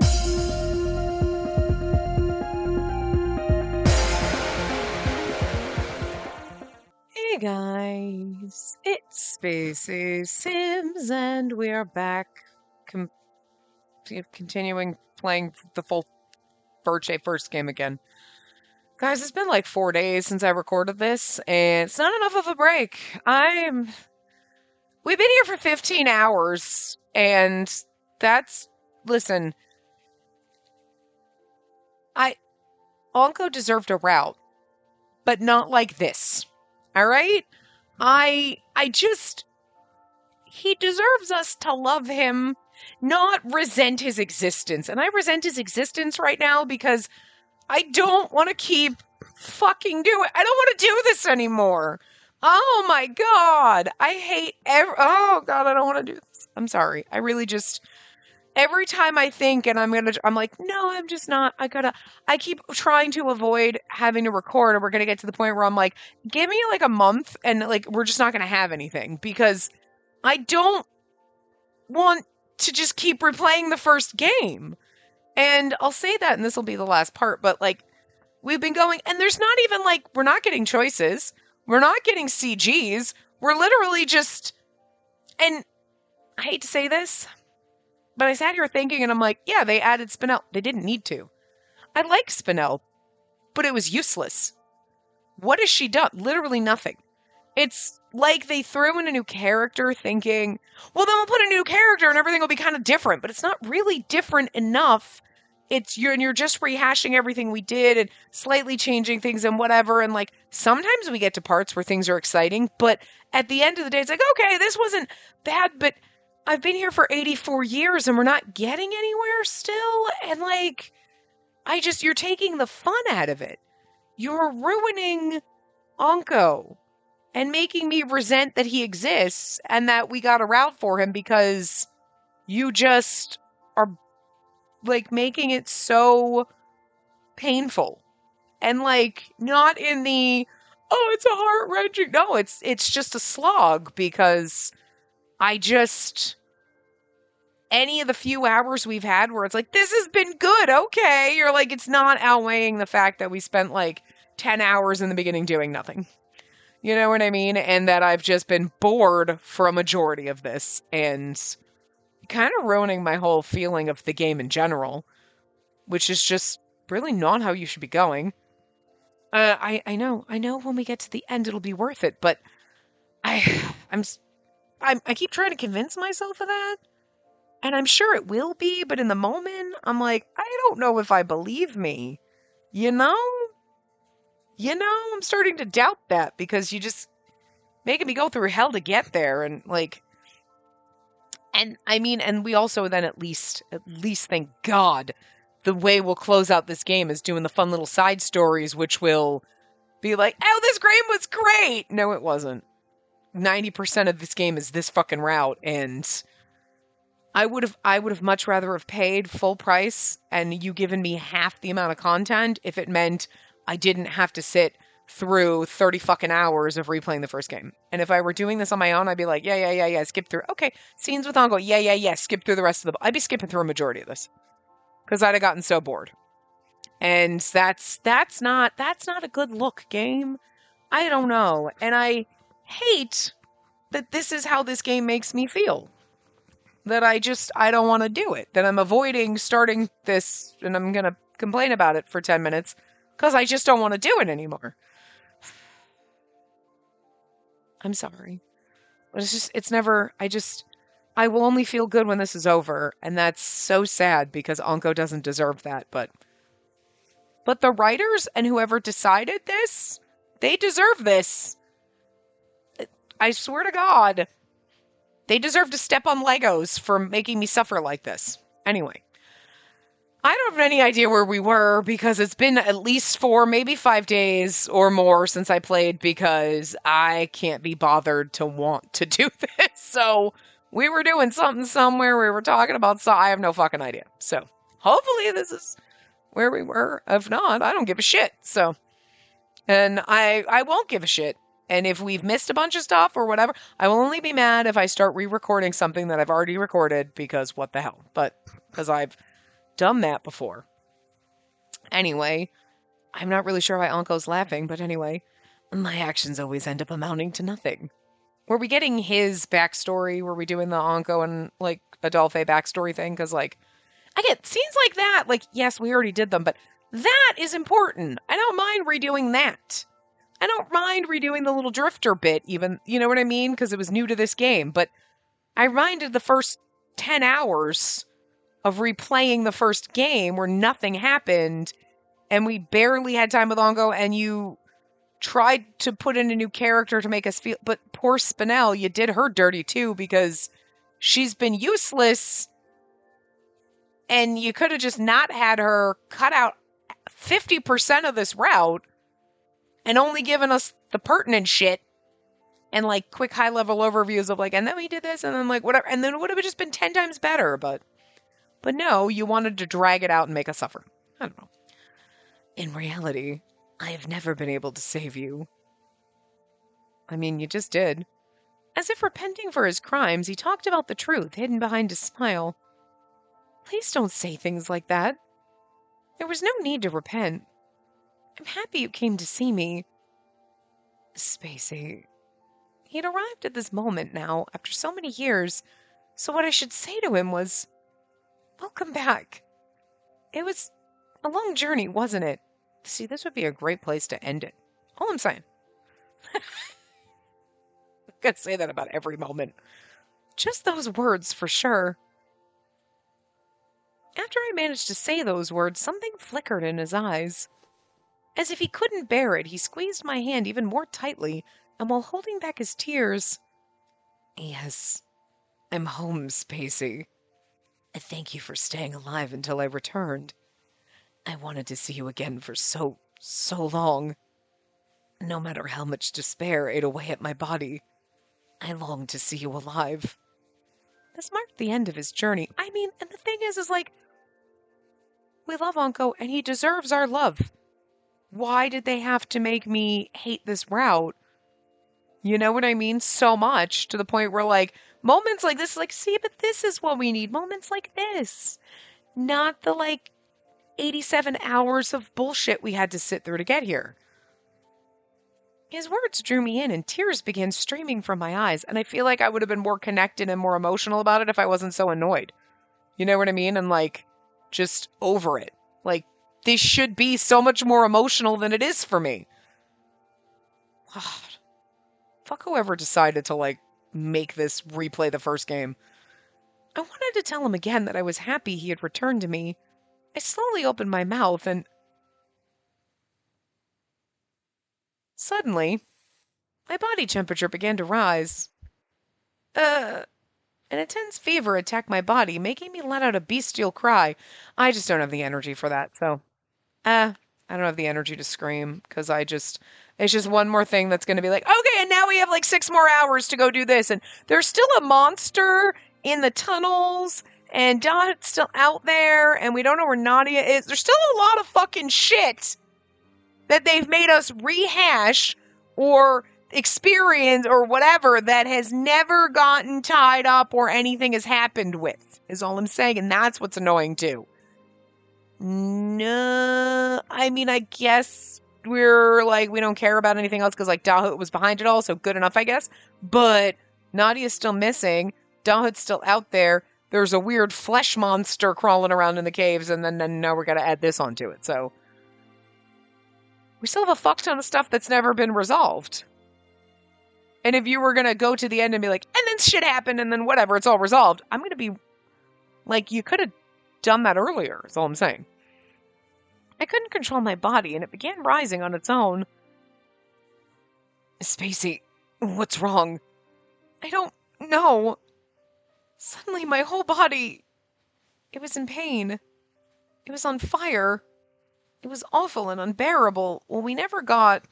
Hey guys, it's Spacey Sims, and we are back continuing playing the full Virche first game again. Guys, it's been like 4 days since I recorded this, and it's not enough of a break. We've been here for 15 hours, and listen, Onko deserved a route, but not like this. All right? He deserves us to love him, not resent his existence. And I resent his existence right now because I don't want to keep fucking doing it. I don't want to do this anymore. Oh my God. Oh God, I don't want to do this. I'm sorry. I really just, every time I think and I'm like, no, I'm just not. I keep trying to avoid having to record, or we're going to get to the point where I'm like, give me like a month and like, we're just not going to have anything because I don't want to just keep replaying the first game. And I'll say that, and this will be the last part, but like, we've been going, and there's not even like, we're not getting choices. We're not getting CGs. We're literally just, and I hate to say this, but I sat here thinking, and I'm like, yeah, they added Spinel. They didn't need to. I like Spinel, but it was useless. What has she done? Literally nothing. It's like they threw in a new character thinking, well, then we'll put a new character and everything will be kind of different, but it's not really different enough. You're just rehashing everything we did and slightly changing things and whatever. And like, sometimes we get to parts where things are exciting, but at the end of the day, it's like, okay, this wasn't bad, but I've been here for 84 years and we're not getting anywhere still. And like, you're taking the fun out of it. You're ruining Onko and making me resent that he exists and that we got a route for him because you just are like making it so painful. And like, not in the, oh, it's a heart-wrenching. No, it's just a slog because any of the few hours we've had where it's like, this has been good, okay. You're like, it's not outweighing the fact that we spent like 10 hours in the beginning doing nothing. You know what I mean? And that I've just been bored for a majority of this and kind of ruining my whole feeling of the game in general, which is just really not how you should be going. I know when we get to the end, it'll be worth it, but I keep trying to convince myself of that. And I'm sure it will be, but in the moment, I'm like, I don't know if I believe me. You know, I'm starting to doubt that because you just making me go through hell to get there. And like, and I mean, and we also then at least thank God, the way we'll close out this game is doing the fun little side stories, which will be like, oh, this game was great. No, it wasn't. 90% of this game is this fucking route. And I would have much rather have paid full price and you given me half the amount of content if it meant I didn't have to sit through 30 fucking hours of replaying the first game. And if I were doing this on my own, I'd be like, yeah, skip through. Okay, scenes with Ongo, yeah, skip through the rest of the... I'd be skipping through a majority of this. Because I'd have gotten so bored. And that's not a good look, game. I don't know. And I hate that this is how this game makes me feel. That I don't want to do it. That I'm avoiding starting this, and I'm going to complain about it for 10 minutes, because I just don't want to do it anymore. I'm sorry. I will only feel good when this is over, and that's so sad, because Onko doesn't deserve that, but the writers and whoever decided this, they deserve this. I swear to God. They deserve to step on Legos for making me suffer like this. Anyway. I don't have any idea where we were because it's been at least 4, maybe 5 days or more since I played because I can't be bothered to want to do this. So we were doing something somewhere. We were talking about, so I have no fucking idea. So hopefully this is where we were. If not, I don't give a shit. So, and I won't give a shit. And if we've missed a bunch of stuff or whatever, I will only be mad if I start re-recording something that I've already recorded because what the hell. But because I've done that before. Anyway, I'm not really sure why Anko's laughing, but anyway, my actions always end up amounting to nothing. Were we getting his backstory? Were we doing the Anko and, like, Adolphe backstory thing? Because, like, I get scenes like that. Like, yes, we already did them, but that is important. I don't mind redoing that. I don't mind redoing the little drifter bit, even, you know what I mean? Because it was new to this game. But I minded the first 10 hours of replaying the first game where nothing happened, and we barely had time with Anko, and you tried to put in a new character to make us feel, but poor Spinel, you did her dirty too, because she's been useless, and you could have just not had her, cut out 50% of this route and only given us the pertinent shit and like quick high level overviews of like, and then we did this, and then like whatever, and then it would have just been 10 times better. But no, you wanted to drag it out and make us suffer. I don't know. In reality, I have never been able to save you. I mean, you just did. As if repenting for his crimes, he talked about the truth hidden behind his smile. Please don't say things like that. There was no need to repent. I'm happy you came to see me. Spacey. He had arrived at this moment now, after so many years, so what I should say to him was, welcome back. It was a long journey, wasn't it? See, this would be a great place to end it. All I'm saying. I'm gonna say that about every moment. Just those words, for sure. After I managed to say those words, something flickered in his eyes. As if he couldn't bear it, he squeezed my hand even more tightly, and while holding back his tears, yes, I'm home, Spacey. Thank you for staying alive until I returned. I wanted to see you again for so long. No matter how much despair ate away at my body, I longed to see you alive. This marked the end of his journey. I mean, and the thing is like, we love Anko, and he deserves our love. Why did they have to make me hate this route? You know what I mean? So much, to the point where, like, moments like this, like, see, but this is what we need. Moments like this. Not the, like, 87 hours of bullshit we had to sit through to get here. His words drew me in, and tears began streaming from my eyes, and I feel like I would have been more connected and more emotional about it if I wasn't so annoyed. You know what I mean? And, like, just over it. Like, this should be so much more emotional than it is for me. God. Fuck whoever decided to, like, make this replay the first game. I wanted to tell him again that I was happy he had returned to me. I slowly opened my mouth, and suddenly, my body temperature began to rise. An intense fever attacked my body, making me let out a bestial cry. I just don't have the energy for that, so... I don't have the energy to scream, because it's just one more thing that's going to be like, okay, and now we have like 6 more hours to go do this, and there's still a monster in the tunnels, and Dot's still out there, and we don't know where Nadia is. There's still a lot of fucking shit that they've made us rehash or experience or whatever that has never gotten tied up or anything has happened with, is all I'm saying, and that's what's annoying too. No, I mean, I guess we're like, we don't care about anything else because like Dahut was behind it all, so good enough, I guess. But Nadia's still missing. Dahut's still out there. There's a weird flesh monster crawling around in the caves, and then now we're going to add this onto it. So we still have a fuck ton of stuff that's never been resolved. And if you were going to go to the end and be like, and then shit happened, and then whatever, it's all resolved, I'm going to be like, you could have done that earlier, is all I'm saying. I couldn't control my body, and it began rising on its own. Spacey, what's wrong? I don't know. Suddenly, my whole body, it was in pain. It was on fire. It was awful and unbearable. Well, we never got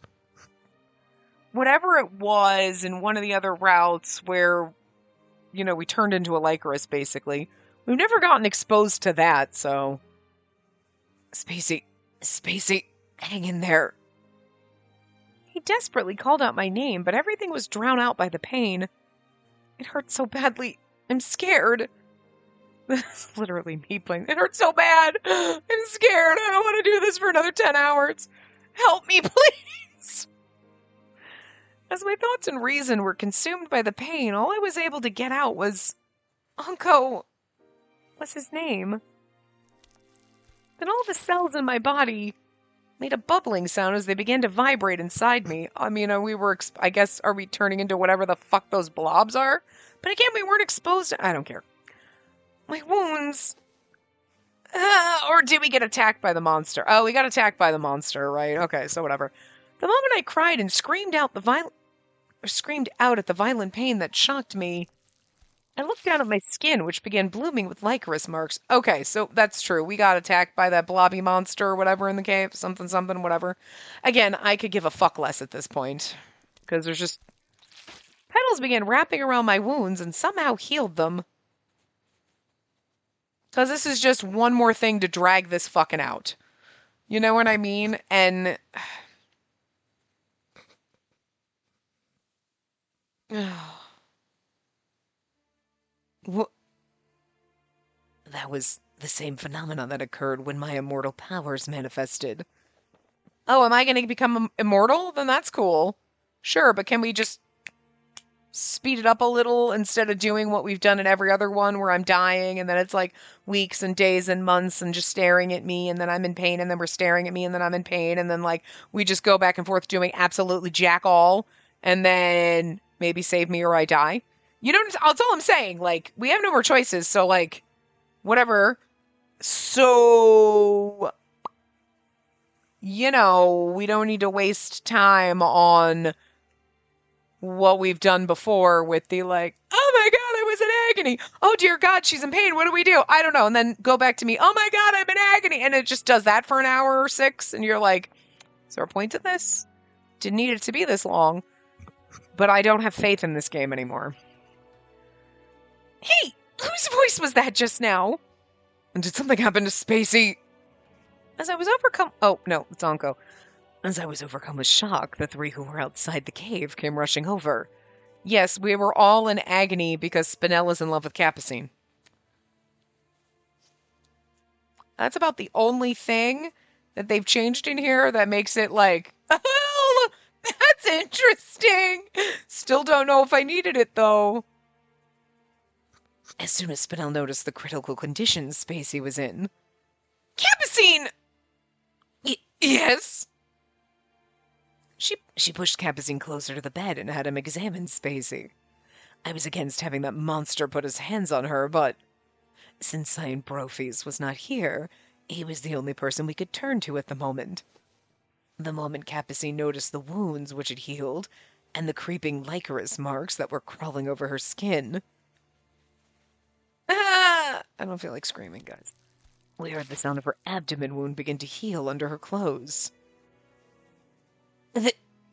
whatever it was in one of the other routes where, you know, we turned into a Lycoris, basically. We've never gotten exposed to that, so... Spacey, hang in there. He desperately called out my name, but everything was drowned out by the pain. It hurt so badly. I'm scared. This is literally me playing. It hurts so bad. I'm scared. I don't want to do this for another 10 hours. Help me, please. As my thoughts and reason were consumed by the pain, all I was able to get out was... Unco... What's his name? Then all the cells in my body made a bubbling sound as they began to vibrate inside me. I mean, I guess, are we turning into whatever the fuck those blobs are? But again, we weren't exposed to... I don't care. My wounds... or did we get attacked by the monster? Oh, we got attacked by the monster, right? Okay, so whatever. The moment I cried and screamed out at the violent pain that shocked me, I looked down at my skin, which began blooming with Lycoris marks. Okay, so that's true. We got attacked by that blobby monster or whatever in the cave. Something, whatever. Again, I could give a fuck less at this point. Because there's just... Petals began wrapping around my wounds and somehow healed them. Because this is just one more thing to drag this fucking out. You know what I mean? And... That was the same phenomenon that occurred when my immortal powers manifested. Oh, am I going to become immortal? Then that's cool. Sure, but can we just speed it up a little instead of doing what we've done in every other one where I'm dying and then it's like weeks and days and months and just staring at me and then I'm in pain and then we're staring at me and then I'm in pain and then like we just go back and forth doing absolutely jack all and then maybe save me or I die? You know, that's all I'm saying. Like, we have no more choices, so, like, whatever. So, you know, we don't need to waste time on what we've done before with the, like, oh my god, I was in agony. Oh dear god, she's in pain. What do we do? I don't know. And then go back to me, oh my god, I'm in agony. And it just does that for an hour or 6. And you're like, is there a point to this? Didn't need it to be this long. But I don't have faith in this game anymore. Hey, whose voice was that just now? And did something happen to Spacey? As I was overcome... Oh, no, it's Anko. As I was overcome with shock, the 3 who were outside the cave came rushing over. Yes, we were all in agony because Spinella's in love with Capucine. That's about the only thing that they've changed in here that makes it like, oh, that's interesting. Still don't know if I needed it, though. As soon as Spinel noticed the critical condition Spacey was in. Capucine! Yes? She pushed Capucine closer to the bed and had him examine Spacey. I was against having that monster put his hands on her, but since Cyan Brophies was not here, he was the only person we could turn to at the moment. The moment Capucine noticed the wounds which had healed, and the creeping Lycoris marks that were crawling over her skin... I don't feel like screaming, guys. We heard the sound of her abdomen wound begin to heal under her clothes.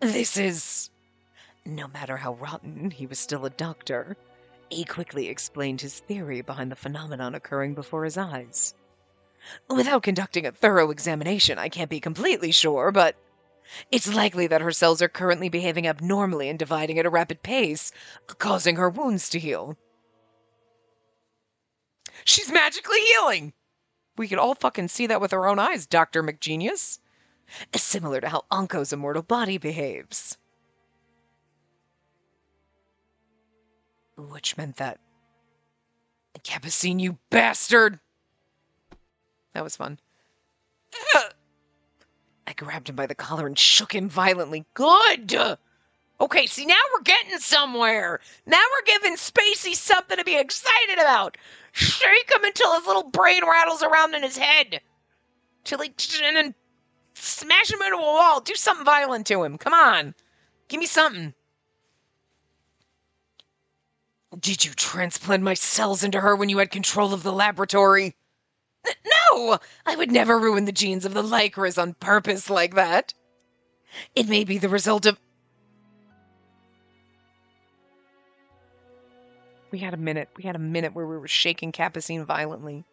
This is... No matter how rotten, he was still a doctor. He quickly explained his theory behind the phenomenon occurring before his eyes. Without conducting a thorough examination, I can't be completely sure, but it's likely that her cells are currently behaving abnormally and dividing at a rapid pace, causing her wounds to heal. She's magically healing! We could all fucking see that with our own eyes, Dr. McGenius. Similar to how Anko's immortal body behaves. Which meant that... Capucine, you bastard! That was fun. I grabbed him by the collar and shook him violently. Good! Okay, see, now we're getting somewhere. Now we're giving Spacey something to be excited about. Shake him until his little brain rattles around in his head. And then smash him into a wall. Do something violent to him. Come on. Give me something. Did you transplant my cells into her when you had control of the laboratory? No! I would never ruin the genes of the Lycoris on purpose like that. It may be the result of... We had a minute where we were shaking Capucine violently.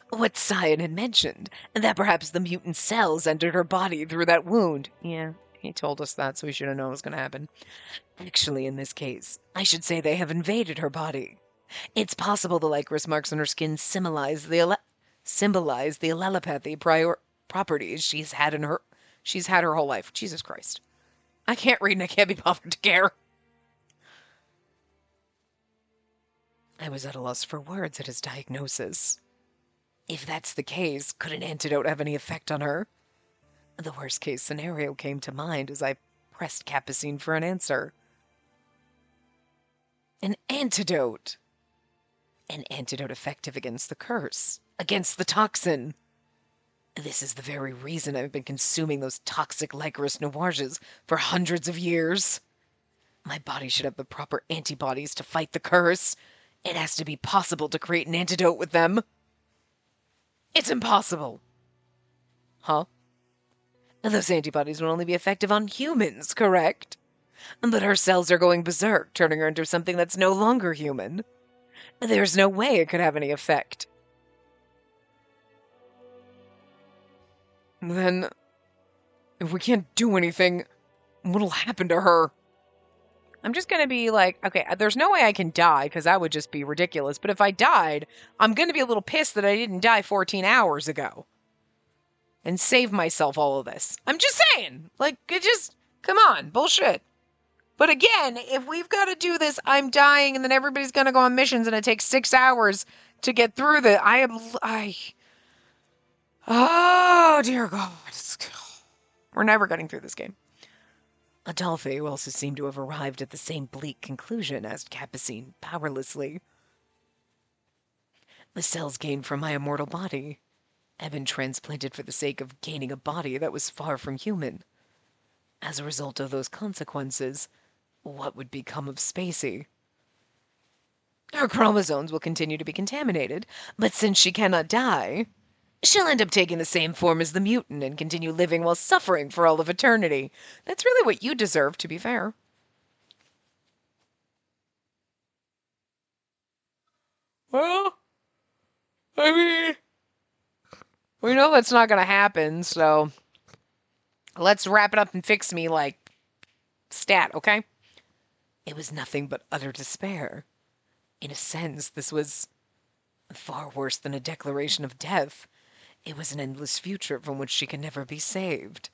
What Cyan had mentioned, that perhaps the mutant cells entered her body through that wound. Yeah, he told us that, so we should have known it was going to happen. Actually, in this case, I should say they have invaded her body. It's possible the Lycoris marks on her skin symbolize the allelopathy properties she's had her whole life. Jesus Christ. I can't read and I can't be bothered to care. I was at a loss for words at his diagnosis. If that's the case, could an antidote have any effect on her? The worst case scenario came to mind as I pressed Capucine for an answer. An antidote! An antidote effective against the curse, against the toxin. This is the very reason I've been consuming those toxic Lycoris noisages for hundreds of years. My body should have the proper antibodies to fight the curse. It has to be possible to create an antidote with them. It's impossible. Huh? Those antibodies will only be effective on humans, correct? But her cells are going berserk, turning her into something that's no longer human. There's no way it could have any effect. Then, if we can't do anything, what'll happen to her? I'm just gonna be like, okay, there's no way I can die, because that would just be ridiculous. But if I died, I'm gonna be a little pissed that I didn't die 14 hours ago. And save myself all of this. I'm just saying! Like, come on, bullshit. But again, if we've got to do this, I'm dying, and then everybody's gonna go on missions, and it takes 6 hours to get through oh, dear God. We're never getting through this game. Adolphe, who also seemed to have arrived at the same bleak conclusion, asked Capucine powerlessly. The cells gained from my immortal body had been transplanted for the sake of gaining a body that was far from human. As a result of those consequences, what would become of Spacey? Her chromosomes will continue to be contaminated, but since she cannot die, she'll end up taking the same form as the mutant and continue living while suffering for all of eternity. That's really what you deserve, to be fair. Well, I mean, we know that's not going to happen, so let's wrap it up and fix me, like, stat, okay? It was nothing but utter despair. In a sense, this was far worse than a declaration of death. It was an endless future from which she could never be saved.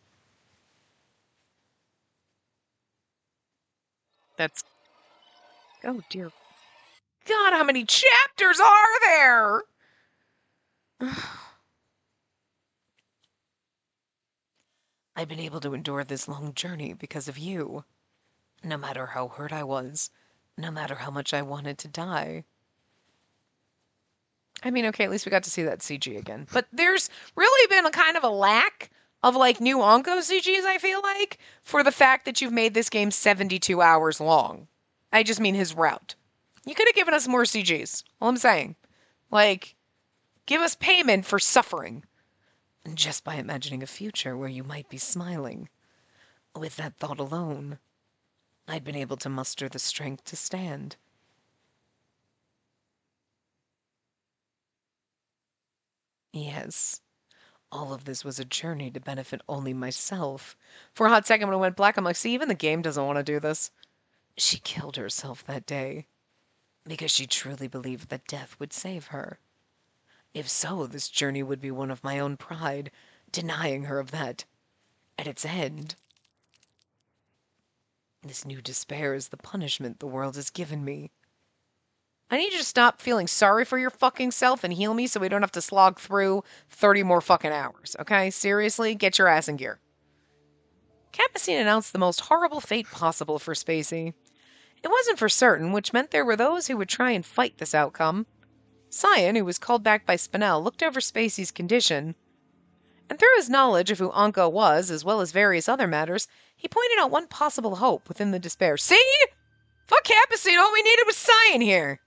That's... Oh, dear God, how many chapters are there? I've been able to endure this long journey because of you. No matter how hurt I was, no matter how much I wanted to die. I mean, okay, at least we got to see that CG again. But there's really been a kind of a lack of, like, new Onko CGs, I feel like, for the fact that you've made this game 72 hours long. I just mean his route. You could have given us more CGs. All I'm saying. Like, give us payment for suffering. Just by imagining a future where you might be smiling. With that thought alone, I'd been able to muster the strength to stand. Yes, all of this was a journey to benefit only myself. For a hot second when it went black, I'm like, see, even the game doesn't want to do this. She killed herself that day because she truly believed that death would save her. If so, this journey would be one of my own pride, denying her of that. At its end, this new despair is the punishment the world has given me. I need you to stop feeling sorry for your fucking self and heal me so we don't have to slog through 30 more fucking hours, okay? Seriously, get your ass in gear. Capucine announced the most horrible fate possible for Spacey. It wasn't for certain, which meant there were those who would try and fight this outcome. Cyan, who was called back by Spinel, looked over Spacey's condition, and through his knowledge of who Onko was, as well as various other matters, he pointed out one possible hope within the despair. See? Fuck Capucine, all we needed was Cyan here!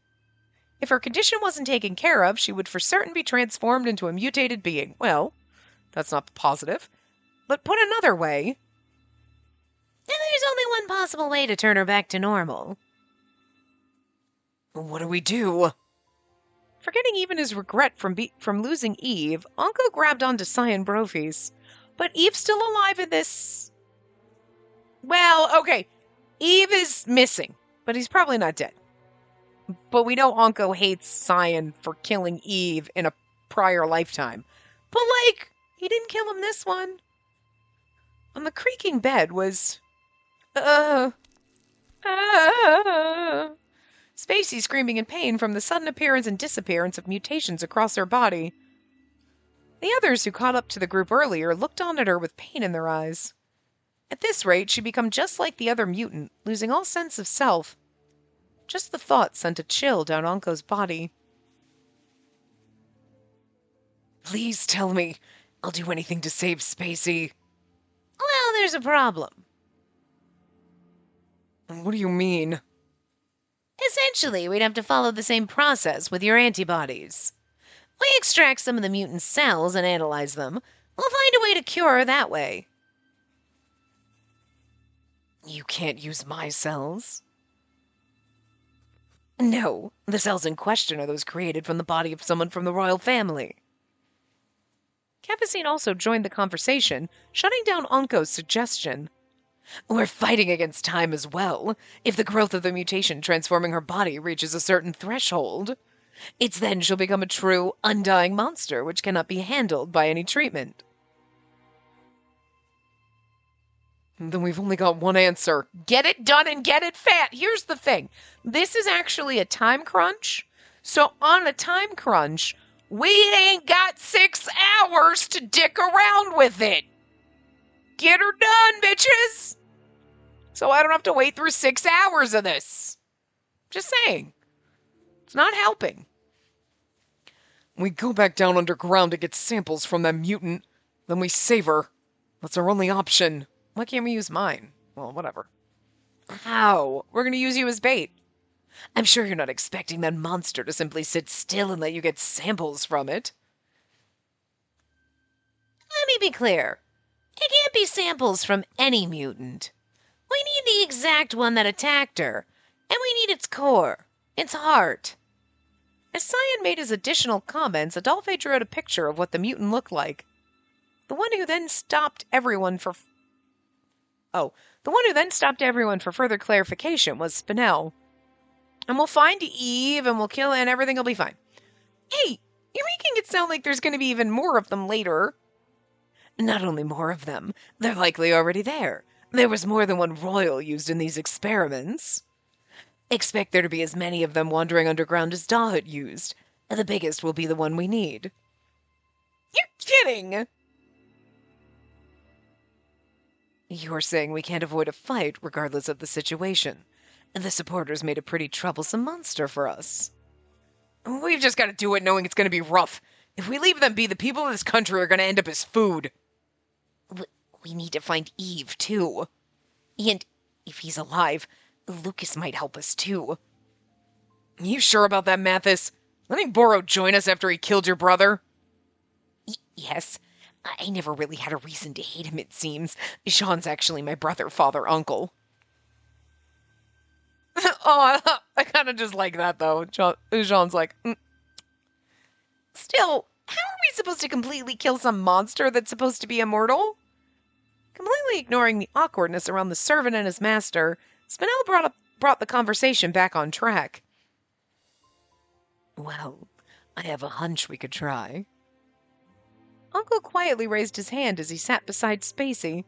If her condition wasn't taken care of, she would for certain be transformed into a mutated being. Well, that's not positive. But put another way, there's only one possible way to turn her back to normal. What do we do? Forgetting even his regret from losing Eve, Onko grabbed onto Cyan Brophy's. But Eve's still alive in this... Well, okay. Eve is missing, but he's probably not dead. But we know Anko hates Cyan for killing Eve in a prior lifetime. But, like, he didn't kill him this one. On the creaking bed was... Spacey screaming in pain from the sudden appearance and disappearance of mutations across her body. The others who caught up to the group earlier looked on at her with pain in their eyes. At this rate, she'd become just like the other mutant, losing all sense of self. Just the thought sent a chill down Anko's body. Please tell me. I'll do anything to save Spacey. Well, there's a problem. What do you mean? Essentially, we'd have to follow the same process with your antibodies. We extract some of the mutant's cells and analyze them. We'll find a way to cure her that way. You can't use my cells. No, the cells in question are those created from the body of someone from the royal family. Capucine also joined the conversation, shutting down Anko's suggestion. We're fighting against time as well. If the growth of the mutation transforming her body reaches a certain threshold, it's then she'll become a true, undying monster which cannot be handled by any treatment. Then we've only got one answer. Get it done and get it fat. Here's the thing. This is actually a time crunch. So on a time crunch, we ain't got 6 hours to dick around with it. Get her done, bitches. So I don't have to wait through 6 hours of this. Just saying. It's not helping. We go back down underground to get samples from that mutant. Then we save her. That's our only option. Why can't we use mine? Well, whatever. How? We're going to use you as bait. I'm sure you're not expecting that monster to simply sit still and let you get samples from it. Let me be clear. It can't be samples from any mutant. We need the exact one that attacked her, and we need its core, its heart. As Cyan made his additional comments, Adolphe drew out a picture of what the mutant looked like. The one who then stopped everyone for further clarification was Spinel. And we'll find Eve, and we'll kill her, and everything will be fine. Hey, you're making it sound like there's going to be even more of them later. Not only more of them, they're likely already there. There was more than one royal used in these experiments. Expect there to be as many of them wandering underground as Dahut used. The biggest will be the one we need. You're kidding! You're saying we can't avoid a fight regardless of the situation. The supporters made a pretty troublesome monster for us. We've just got to do it knowing it's going to be rough. If we leave them be, the people of this country are going to end up as food. We need to find Eve, too. And if he's alive, Lucas might help us, too. You sure about that, Mathis? Letting Boro join us after he killed your brother? Yes. I never really had a reason to hate him, it seems. Jean's actually my brother, father, uncle. Oh, I kind of just like that, though. Jean's like, Still, how are we supposed to completely kill some monster that's supposed to be immortal? Completely ignoring the awkwardness around the servant and his master, Spinel brought the conversation back on track. Well, I have a hunch we could try. Uncle quietly raised his hand as he sat beside Spacey.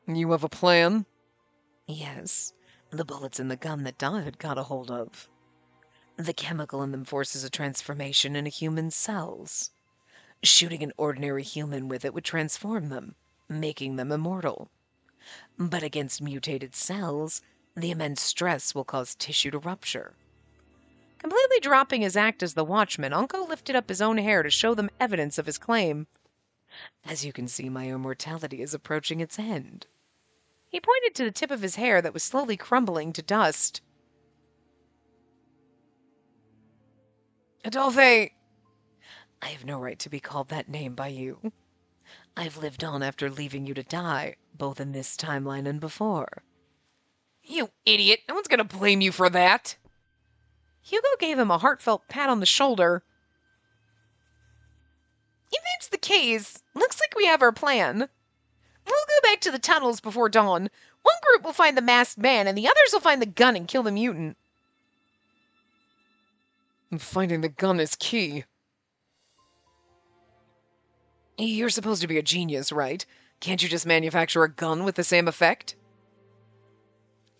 You have a plan? Yes, the bullets in the gun that Donna had got a hold of. The chemical in them forces a transformation in a human's cells. Shooting an ordinary human with it would transform them, making them immortal. But against mutated cells, the immense stress will cause tissue to rupture. Completely dropping his act as the watchman, Uncle lifted up his own hair to show them evidence of his claim. As you can see, my immortality is approaching its end. He pointed to the tip of his hair that was slowly crumbling to dust. Adolphe! I have no right to be called that name by you. I've lived on after leaving you to die, both in this timeline and before. You idiot! No one's gonna blame you for that! Hugo gave him a heartfelt pat on the shoulder. If that's the case, looks like we have our plan. We'll go back to the tunnels before dawn. One group will find the masked man, and the others will find the gun and kill the mutant. And finding the gun is key. You're supposed to be a genius, right? Can't you just manufacture a gun with the same effect?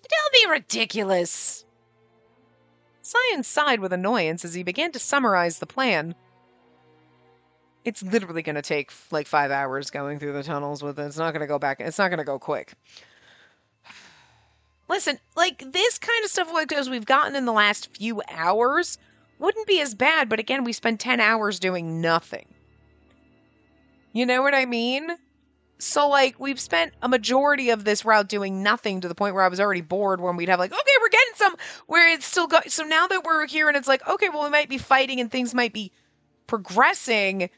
Don't be ridiculous. Cyan sighed with annoyance as he began to summarize the plan. It's literally going to take like 5 hours going through the tunnels with it. It's not going to go back. It's not going to go quick. Listen, like this kind of stuff like those we've gotten in the last few hours wouldn't be as bad, but again, we spent 10 hours doing nothing. You know what I mean? So, like, we've spent a majority of this route doing nothing to the point where I was already bored when we'd have, like, okay, we're getting some, where it's still going. So now that we're here and it's like, okay, well, we might be fighting and things might be progressing,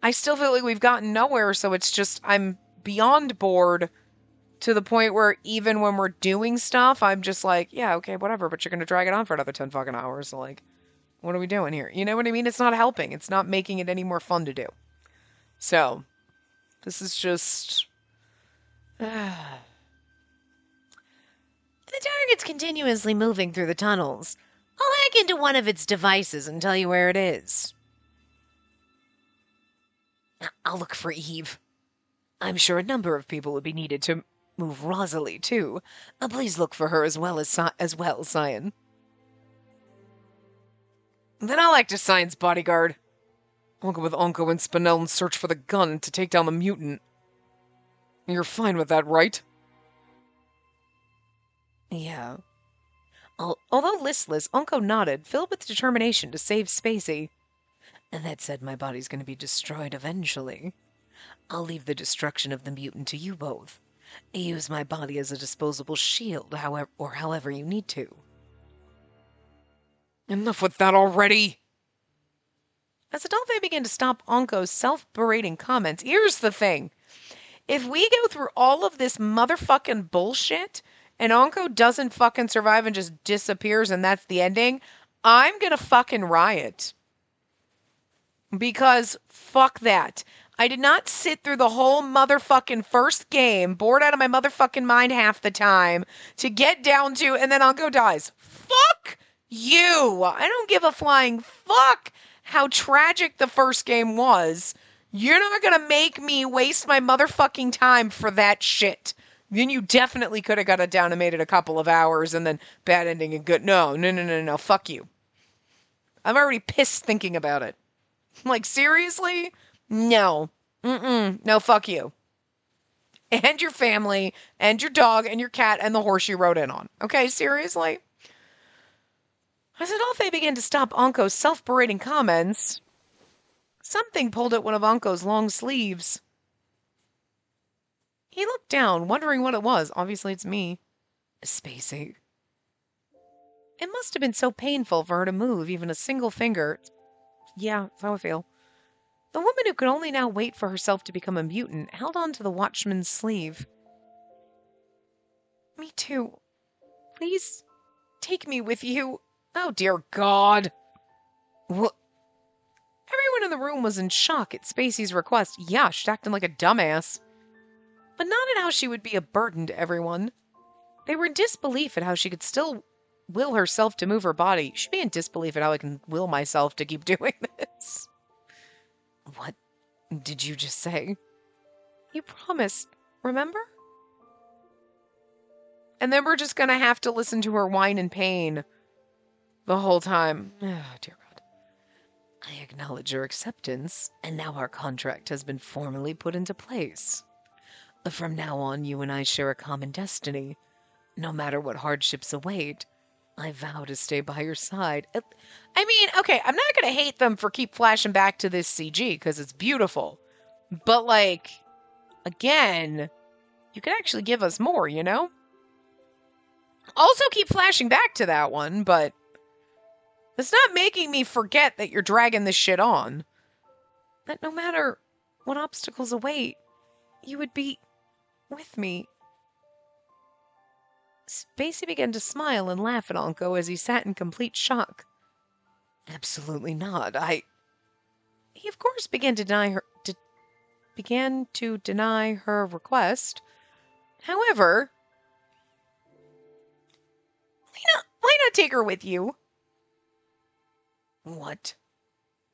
I still feel like we've gotten nowhere. So it's just, I'm beyond bored to the point where even when we're doing stuff, I'm just like, yeah, okay, whatever, but you're going to drag it on for another 10 fucking hours. So, like, what are we doing here? You know what I mean? It's not helping. It's not making it any more fun to do. So, this is just... The target's continuously moving through the tunnels. I'll hack into one of its devices and tell you where it is. I'll look for Eve. I'm sure a number of people would be needed to move Rosalie, too. Please look for her as well, Cyan. Then I'll act as Cyan's bodyguard. I'll go with Onko and Spinel and search for the gun to take down the mutant. You're fine with that, right? Yeah. Although listless, Onko nodded, filled with determination to save Spacey. And that said, my body's going to be destroyed eventually. I'll leave the destruction of the mutant to you both. Use my body as a disposable shield, however you need to. Enough with that already! As Adolphe began to stop Onko's self-berating comments, here's the thing. If we go through all of this motherfucking bullshit and Onko doesn't fucking survive and just disappears and that's the ending, I'm gonna fucking riot. Because fuck that. I did not sit through the whole motherfucking first game, bored out of my motherfucking mind half the time, to get down to, and then Onko dies. Fuck you! I don't give a flying fuck how tragic the first game was. You're not gonna make me waste my motherfucking time for that shit. Then you definitely could have got it down and made it a couple of hours and then bad ending and good. No. Fuck you. I'm already pissed thinking about it. Like, seriously? No. No, fuck you. And your family, and your dog, and your cat, and the horse you rode in on. Okay, seriously? As Adolphe began to stop Onko's self-berating comments, something pulled at one of Onko's long sleeves. He looked down, wondering what it was. Obviously, it's me. Spacey. It must have been so painful for her to move even a single finger. Yeah, that's how I feel. The woman who could only now wait for herself to become a mutant held on to the watchman's sleeve. Me too. Please, take me with you. Oh, dear God. What? Everyone in the room was in shock at Spacey's request. Yeah, she's acting like a dumbass. But not at how she would be a burden to everyone. They were in disbelief at how she could still will herself to move her body. She'd be in disbelief at how I can will myself to keep doing this. What did you just say? You promised, remember? And then we're just gonna have to listen to her whine and pain the whole time. Oh, dear God. I acknowledge your acceptance, and now our contract has been formally put into place. From now on, you and I share a common destiny. No matter what hardships await, I vow to stay by your side. I mean, okay, I'm not going to hate them for keep flashing back to this CG, because it's beautiful. But, like, again, you could actually give us more, you know? Also keep flashing back to that one, but it's not making me forget that you're dragging this shit on. That no matter what obstacles await, you would be with me. Spacey began to smile and laugh at Onko as he sat in complete shock. Absolutely not. He of course began to deny her request. However, Why not take her with you? What?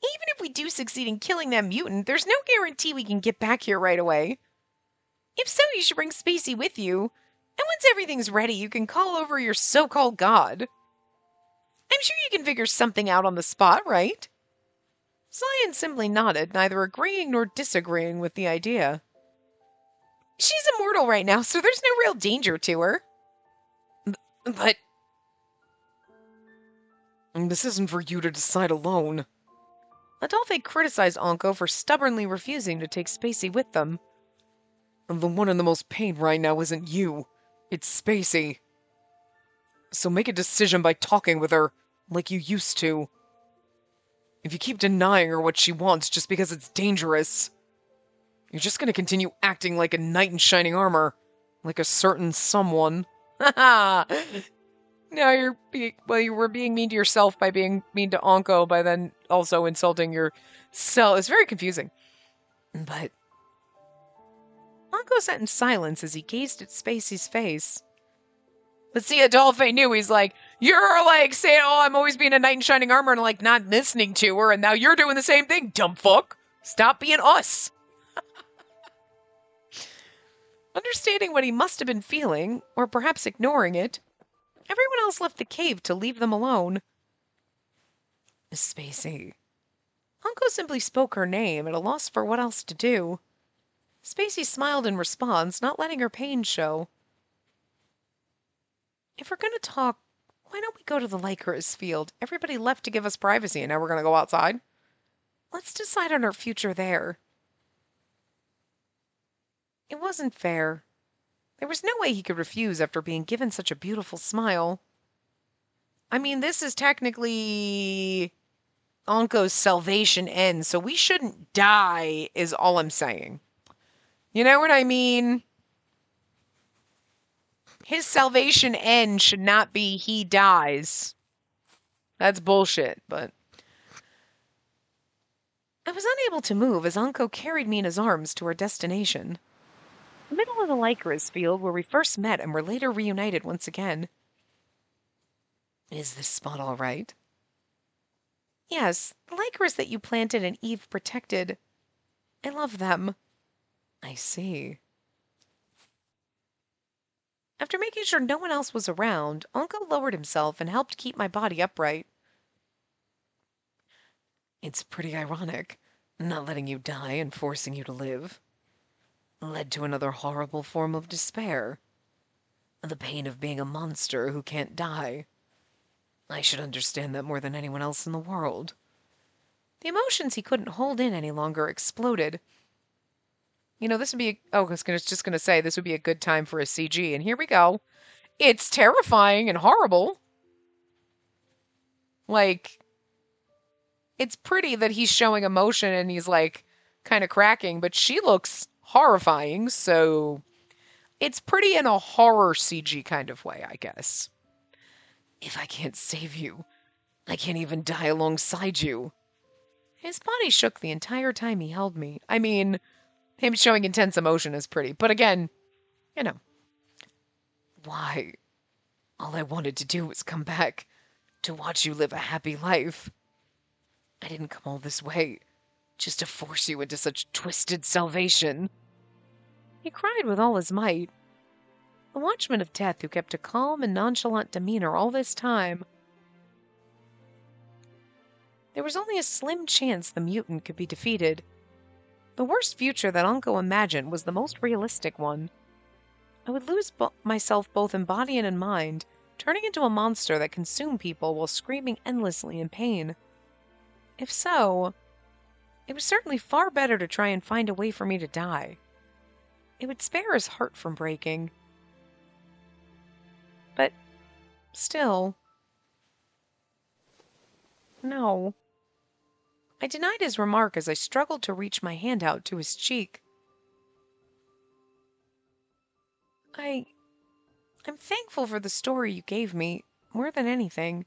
Even if we do succeed in killing that mutant, there's no guarantee we can get back here right away. If so, you should bring Spacey with you. And once everything's ready, you can call over your so-called god. I'm sure you can figure something out on the spot, right? Zion simply nodded, neither agreeing nor disagreeing with the idea. She's immortal right now, so there's no real danger to her. But this isn't for you to decide alone. Adolphe criticized Anko for stubbornly refusing to take Spacey with them. The one in the most pain right now isn't you. It's Spacey. So make a decision by talking with her, like you used to. If you keep denying her what she wants just because it's dangerous, you're just gonna continue acting like a knight in shining armor. Like a certain someone. Haha! Now you were being mean to yourself by being mean to Anko, by then also insulting yourself. It's very confusing. But Anko sat in silence as he gazed at Spacey's face. But see, Adolphe knew. He's like, you're like saying, oh, I'm always being a knight in shining armor and like not listening to her, and now you're doing the same thing, dumb fuck. Stop being us. Understanding what he must have been feeling, or perhaps ignoring it, everyone else left the cave to leave them alone. Spacey. Anko simply spoke her name, at a loss for what else to do. Spacey smiled in response, not letting her pain show. If we're going to talk, why don't we go to the Lycoris field? Everybody left to give us privacy, and now we're going to go outside. Let's decide on our future there. It wasn't fair. There was no way he could refuse after being given such a beautiful smile. I mean, this is technically Anko's salvation end, so we shouldn't die, is all I'm saying. You know what I mean? His salvation end should not be he dies. That's bullshit, but... I was unable to move as Anko carried me in his arms to our destination. The middle of the Lycoris field where we first met and were later reunited once again. Is this spot all right? Yes, the Lycoris that you planted and Eve protected. I love them. I see. After making sure no one else was around, Anko lowered himself and helped keep my body upright. It's pretty ironic, not letting you die and forcing you to live. Led to another horrible form of despair. The pain of being a monster who can't die. I should understand that more than anyone else in the world. The emotions he couldn't hold in any longer exploded. You know, this would be... I was just going to say, this would be a good time for a CG, and here we go. It's terrifying and horrible. Like, it's pretty that he's showing emotion and he's, like, kind of cracking, but she looks horrifying, so it's pretty in a horror CG kind of way, I guess. If I can't save you, I can't even die alongside you. His body shook the entire time he held me. I mean, him showing intense emotion is pretty, but again, you know. Why? All I wanted to do was come back to watch you live a happy life. I didn't come all this way just to force you into such twisted salvation. He cried with all his might. The watchman of death who kept a calm and nonchalant demeanor all this time. There was only a slim chance the mutant could be defeated. The worst future that Anko imagined was the most realistic one. I would lose myself both in body and in mind, turning into a monster that consumed people while screaming endlessly in pain. If so, it was certainly far better to try and find a way for me to die. It would spare his heart from breaking. But still... No. I denied his remark as I struggled to reach my hand out to his cheek. I'm thankful for the story you gave me, more than anything,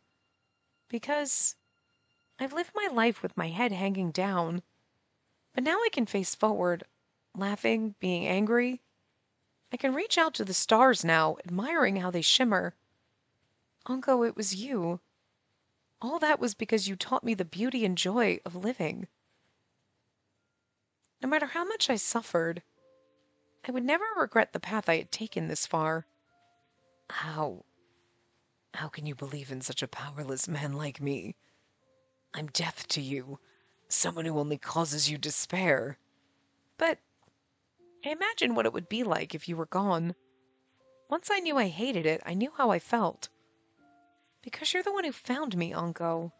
because I've lived my life with my head hanging down, but now I can face forward, laughing, being angry. I can reach out to the stars now, admiring how they shimmer. Uncle, it was you. All that was because you taught me the beauty and joy of living. No matter how much I suffered, I would never regret the path I had taken this far. How? How can you believe in such a powerless man like me? I'm death to you, someone who only causes you despair. But I imagine what it would be like if you were gone. Once I knew I hated it, I knew how I felt. Because you're the one who found me, Unco.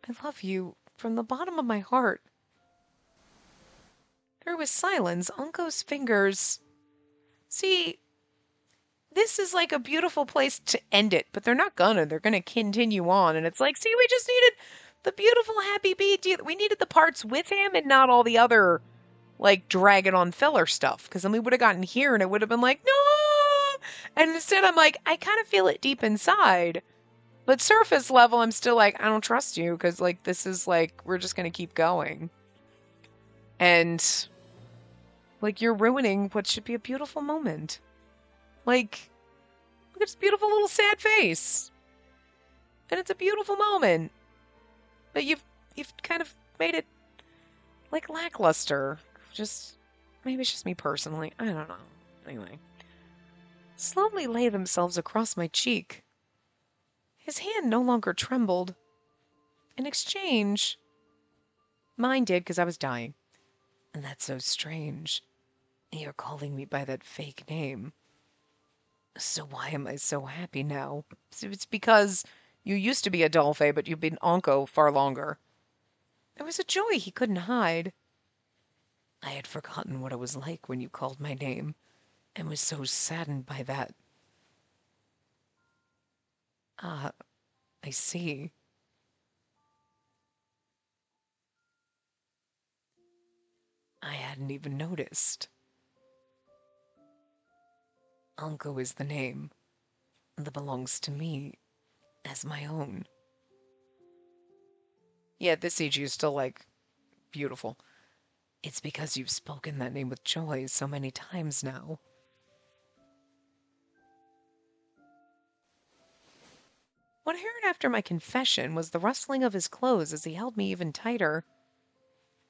I love you from the bottom of my heart. Through his silence, Unco's fingers... See, this is like a beautiful place to end it, but they're not gonna. They're gonna continue on, and it's like, see, we just needed the beautiful, happy beat. We needed the parts with him and not all the other, like, dragging on filler stuff, because then we would have gotten here, and it would have been like, no! And instead, I'm like, I kind of feel it deep inside. But surface level, I'm still like, I don't trust you, because, like, this is, like, we're just gonna keep going. And, like, you're ruining what should be a beautiful moment. Like, look at this beautiful little sad face. And it's a beautiful moment. But you've kind of made it, like, lackluster. Just, maybe it's just me personally. I don't know. Anyway. Slowly lay themselves across my cheek. His hand no longer trembled. In exchange, mine did because I was dying. And that's so strange. You're calling me by that fake name. So why am I so happy now? It's because you used to be a Dolphe, but you've been Onko far longer. There was a joy he couldn't hide. I had forgotten what it was like when you called my name, and was so saddened by that. Ah, I see. I hadn't even noticed. Onko is the name that belongs to me as my own. Yeah, this CG is still, like, beautiful. It's because you've spoken that name with joy so many times now. What I heard after my confession was the rustling of his clothes as he held me even tighter.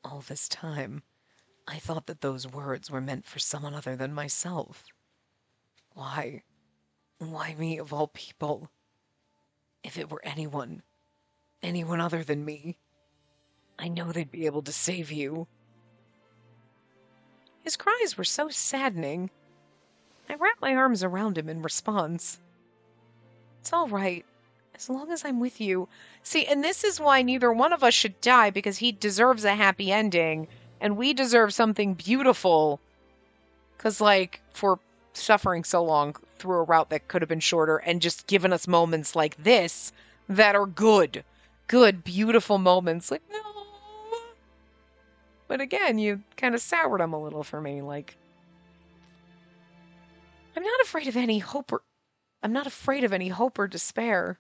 All this time, I thought that those words were meant for someone other than myself. Why? Why me of all people? If it were anyone other than me, I know they'd be able to save you. His cries were so saddening. I wrapped my arms around him in response. It's all right, as long as I'm with you. See, and this is why neither one of us should die, because he deserves a happy ending, and we deserve something beautiful. Because, like, for suffering so long through a route that could have been shorter and just given us moments like this that are good. Good, beautiful moments. Like, no. But again, you kind of soured him a little for me. Like, I'm not afraid of any hope or despair.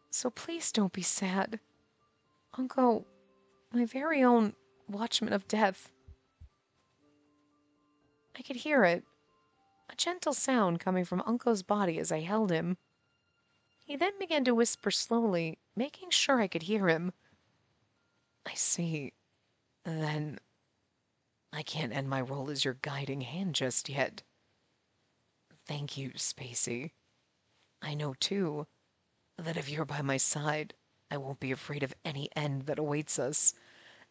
So please don't be sad. Uncle, my very own watchman of death. I could hear it. A gentle sound coming from Uncle's body as I held him. He then began to whisper slowly, making sure I could hear him. I see. Then I can't end my role as your guiding hand just yet. Thank you, Spacey. I know, too, that if you're by my side, I won't be afraid of any end that awaits us.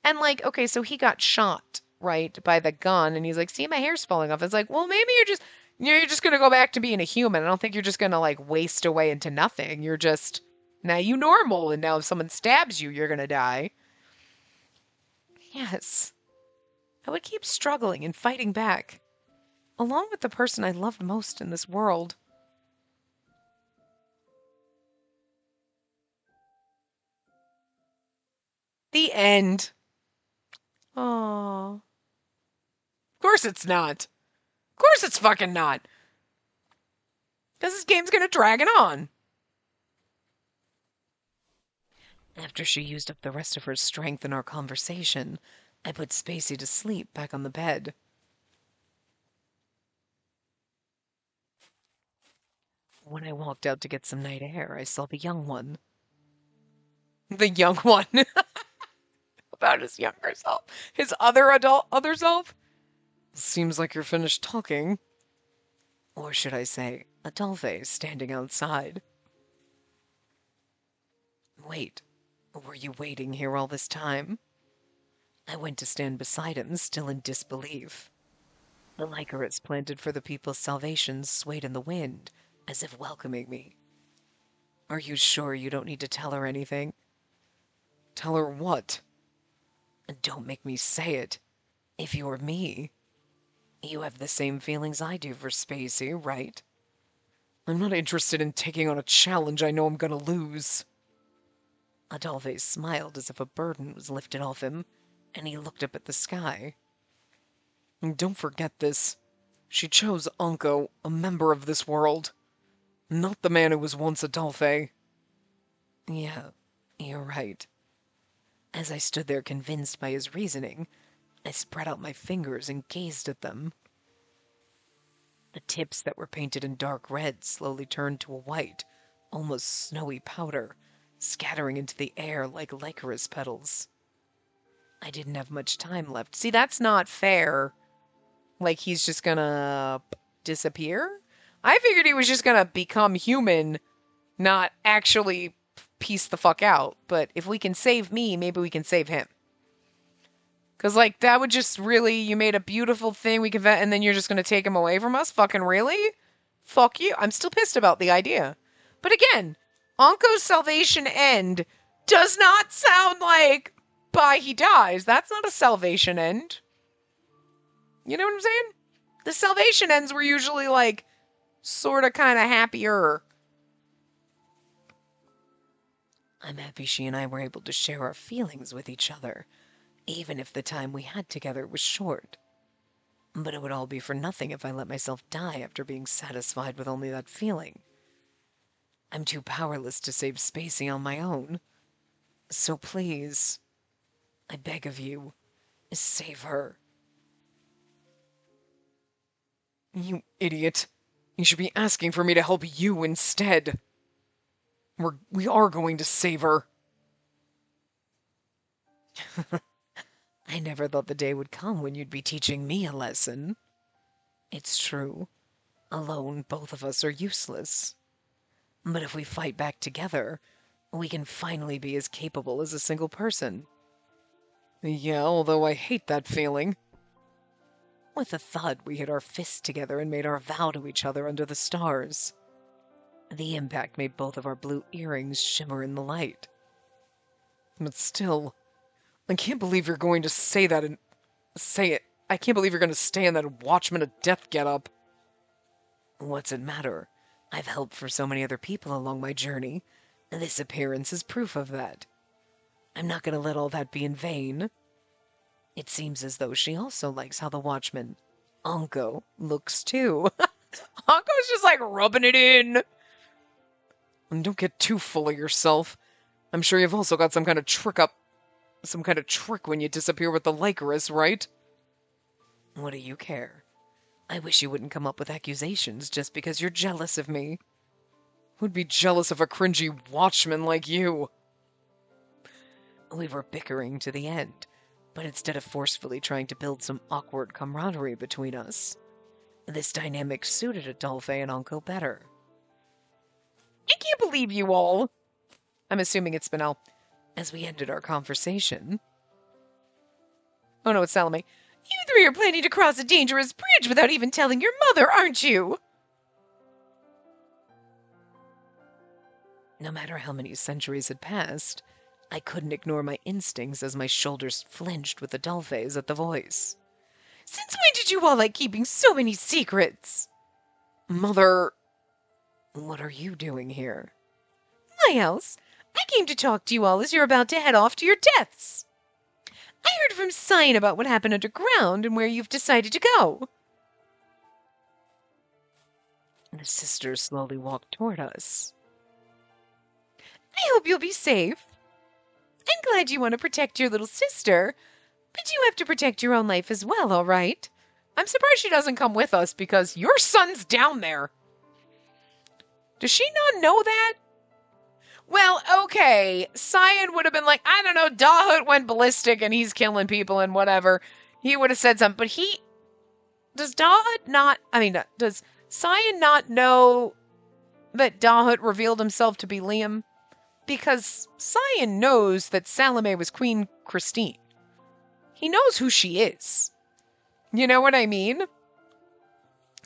And, like, okay, so he got shot, right, by the gun, and he's like, see, my hair's falling off. It's like, well, maybe you're just going to go back to being a human. I don't think you're just going to, like, waste away into nothing. You're just, now you normal, and now if someone stabs you, you're going to die. Yes. I would keep struggling and fighting back, along with the person I loved most in this world. The end. Aww. Of course it's not. Of course it's fucking not. Because this game's gonna drag it on. After she used up the rest of her strength in our conversation, I put Spacey to sleep back on the bed. When I walked out to get some night air, I saw the young one. The young one? About his younger self. His other self? Seems like you're finished talking. Or should I say, Adolphe standing outside. Wait, were you waiting here all this time? I went to stand beside him, still in disbelief. The Lycoris planted for the people's salvation swayed in the wind, as if welcoming me. Are you sure you don't need to tell her anything? Tell her what? Don't make me say it. If you're me, you have the same feelings I do for Spacey, right? I'm not interested in taking on a challenge I know I'm gonna lose. Adolphe smiled as if a burden was lifted off him, and he looked up at the sky. Don't forget this. She chose Anko, a member of this world. Not the man who was once Adolphe. Yeah, you're right. As I stood there convinced by his reasoning, I spread out my fingers and gazed at them. The tips that were painted in dark red slowly turned to a white, almost snowy powder, scattering into the air like Lycoris petals. I didn't have much time left. See, that's not fair. Like, he's just gonna disappear? I figured he was just gonna become human, not actually piece the fuck out. But if we can save me, maybe we can save him. Because, like, that would just really, you made a beautiful thing, we can, and then you're just gonna take him away from us? Fucking really? Fuck you. I'm still pissed about the idea. But again, Anko's salvation end does not sound like by he dies. That's not a salvation end. You know what I'm saying? The salvation ends were usually like sort of kind of happier. I'm happy she and I were able to share our feelings with each other, even if the time we had together was short. But it would all be for nothing if I let myself die after being satisfied with only that feeling. I'm too powerless to save Spacey on my own. So please, I beg of you, save her. You idiot. You should be asking for me to help you instead. We are going to save her. I never thought the day would come when you'd be teaching me a lesson. It's true. Alone, both of us are useless. But if we fight back together, we can finally be as capable as a single person. Yeah, although I hate that feeling. With a thud, we hit our fists together and made our vow to each other under the stars. The impact made both of our blue earrings shimmer in the light. But still, I can't believe you're going to say that and say it. I can't believe you're going to stay in that Watchman of Death getup. What's it matter? I've helped for so many other people along my journey. This appearance is proof of that. I'm not going to let all that be in vain. It seems as though she also likes how the Watchman, Anko, looks too. Anko's just like rubbing it in. And don't get too full of yourself. I'm sure you've also got some kind of trick when you disappear with the Lycoris, right? What do you care? I wish you wouldn't come up with accusations just because you're jealous of me. Who'd be jealous of a cringy Watchman like you? We were bickering to the end, but instead of forcefully trying to build some awkward camaraderie between us, this dynamic suited Adolphe and Anko better. I can't believe you all. I'm assuming it's Spinel. As we ended our conversation. Oh no, it's Salome. You three are planning to cross a dangerous bridge without even telling your mother, aren't you? No matter how many centuries had passed, I couldn't ignore my instincts as my shoulders flinched with Adolphe's at the voice. Since when did you all like keeping so many secrets? Mother... What are you doing here? Why else? I came to talk to you all as you're about to head off to your deaths. I heard from Cyan about what happened underground and where you've decided to go. The sisters slowly walked toward us. I hope you'll be safe. I'm glad you want to protect your little sister, but you have to protect your own life as well, all right? I'm surprised she doesn't come with us because your son's down there. Does she not know that? Well, okay. Cyan would have been like, I don't know, Dahut went ballistic and he's killing people and whatever. He would have said something, but does Dahut not, does Cyan not know that Dahut revealed himself to be Liam? Because Cyan knows that Salome was Queen Christine. He knows who she is. You know what I mean?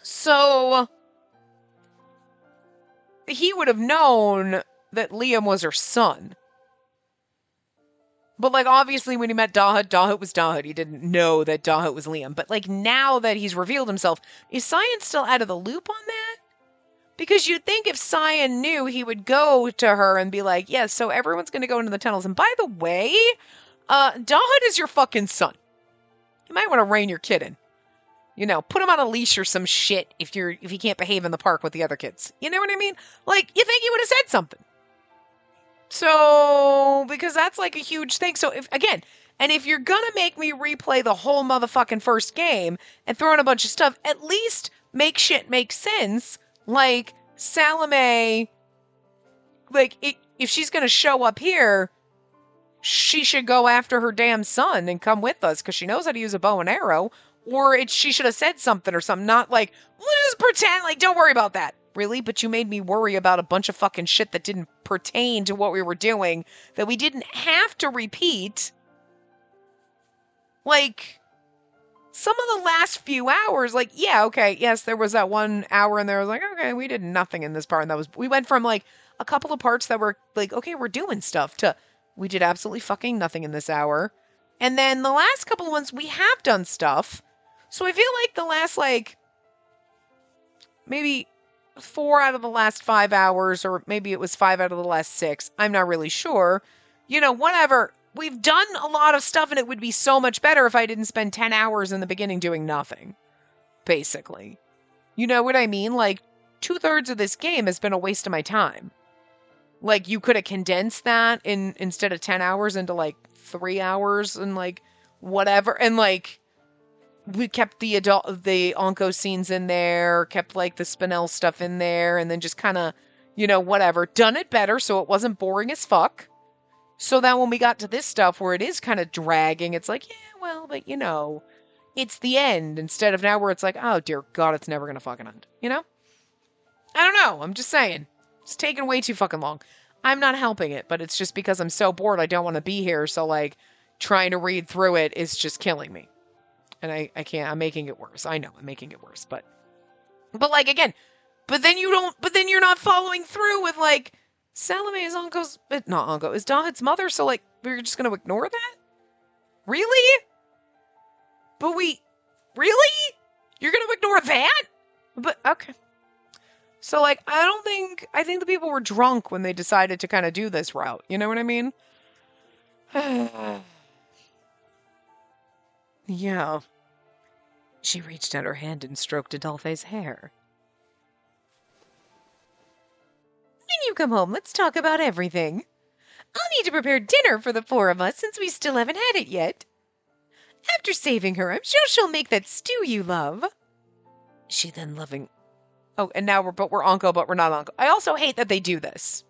So he would have known that Liam was her son. But, like, obviously when he met Dahut, Dahut was Dahut. He didn't know that Dahut was Liam. But, like, now that he's revealed himself, is Cyan still out of the loop on that? Because you'd think if Cyan knew, he would go to her and be like, yes, so everyone's going to go into the tunnels. And by the way, Dahut is your fucking son. You might want to rein your kid in. You know, put him on a leash or some shit if he can't behave in the park with the other kids. You know what I mean? Like, you think he would have said something. So, because that's like a huge thing. So, if you're gonna make me replay the whole motherfucking first game and throw in a bunch of stuff, at least make shit make sense. Like, Salome, like, if she's gonna show up here, she should go after her damn son and come with us because she knows how to use a bow and arrow. Or she should have said something or something, not like, we'll just pretend, like, don't worry about that. Really? But you made me worry about a bunch of fucking shit that didn't pertain to what we were doing, that we didn't have to repeat. Like, some of the last few hours, like, yeah, okay, yes, there was that 1 hour and there was like, okay, we did nothing in this part. And we went from, like, a couple of parts that were like, okay, we're doing stuff, to we did absolutely fucking nothing in this hour. And then the last couple of ones, we have done stuff. So I feel like the last, like, maybe 4 out of the last 5 hours, or maybe it was 5 out of the last 6. I'm not really sure. You know, whatever. We've done a lot of stuff, and it would be so much better if I didn't spend 10 hours in the beginning doing nothing. Basically. You know what I mean? Like, 2/3 of this game has been a waste of my time. Like, you could have condensed that instead of 10 hours into, like, 3 hours and, like, whatever. And, like, we kept the Onco scenes in there, kept, like, the Spinel stuff in there, and then just kind of, you know, whatever. Done it better so it wasn't boring as fuck. So that when we got to this stuff where it is kind of dragging, it's like, yeah, well, but, you know, it's the end. Instead of now where it's like, oh, dear God, it's never going to fucking end. You know? I don't know. I'm just saying. It's taking way too fucking long. I'm not helping it, but it's just because I'm so bored I don't want to be here. So, like, trying to read through it is just killing me. And I can't. I'm making it worse. I know I'm making it worse. But like, again, but then you're not following through with, like, Salome is is Dahut's mother. So, like, we're just going to ignore that? Really? But really? You're going to ignore that? But, okay. So, like, I think the people were drunk when they decided to kind of do this route. You know what I mean? Yeah. She reached out her hand and stroked Adolphe's hair. When you come home, let's talk about everything. I'll need to prepare dinner for the 4 of us since we still haven't had it yet. After saving her, I'm sure she'll make that stew you love. She then loving... Oh, and now we're Onco, but we're not Onco. I also hate that they do this.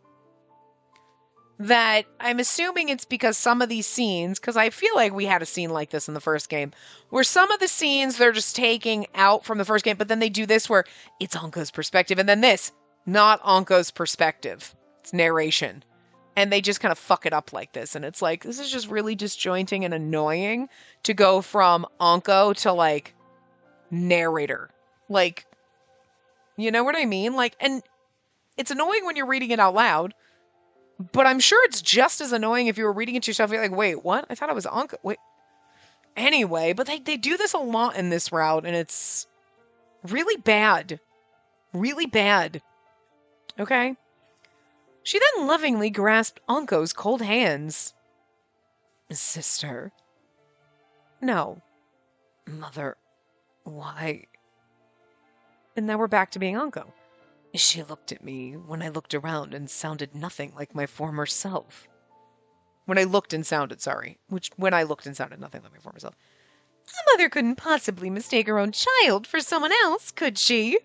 That I'm assuming it's because some of these scenes, because I feel like we had a scene like this in the first game, where some of the scenes they're just taking out from the first game, but then they do this where it's Onco's perspective, and then this, not Onco's perspective. It's narration. And they just kind of fuck it up like this, and it's like, this is just really disjointing and annoying to go from Onco to, like, narrator. Like, you know what I mean? Like, and it's annoying when you're reading it out loud, but I'm sure it's just as annoying if you were reading it to yourself. You're like, wait, what? I thought it was Onco. Wait. Anyway, but they do this a lot in this route, and it's really bad. Really bad. Okay? She then lovingly grasped Onco's cold hands. Sister. No. Mother. Why? And now we're back to being Onco. She looked at me when I looked around and sounded nothing like my former self. When I looked and sounded nothing like my former self. A mother couldn't possibly mistake her own child for someone else, could she?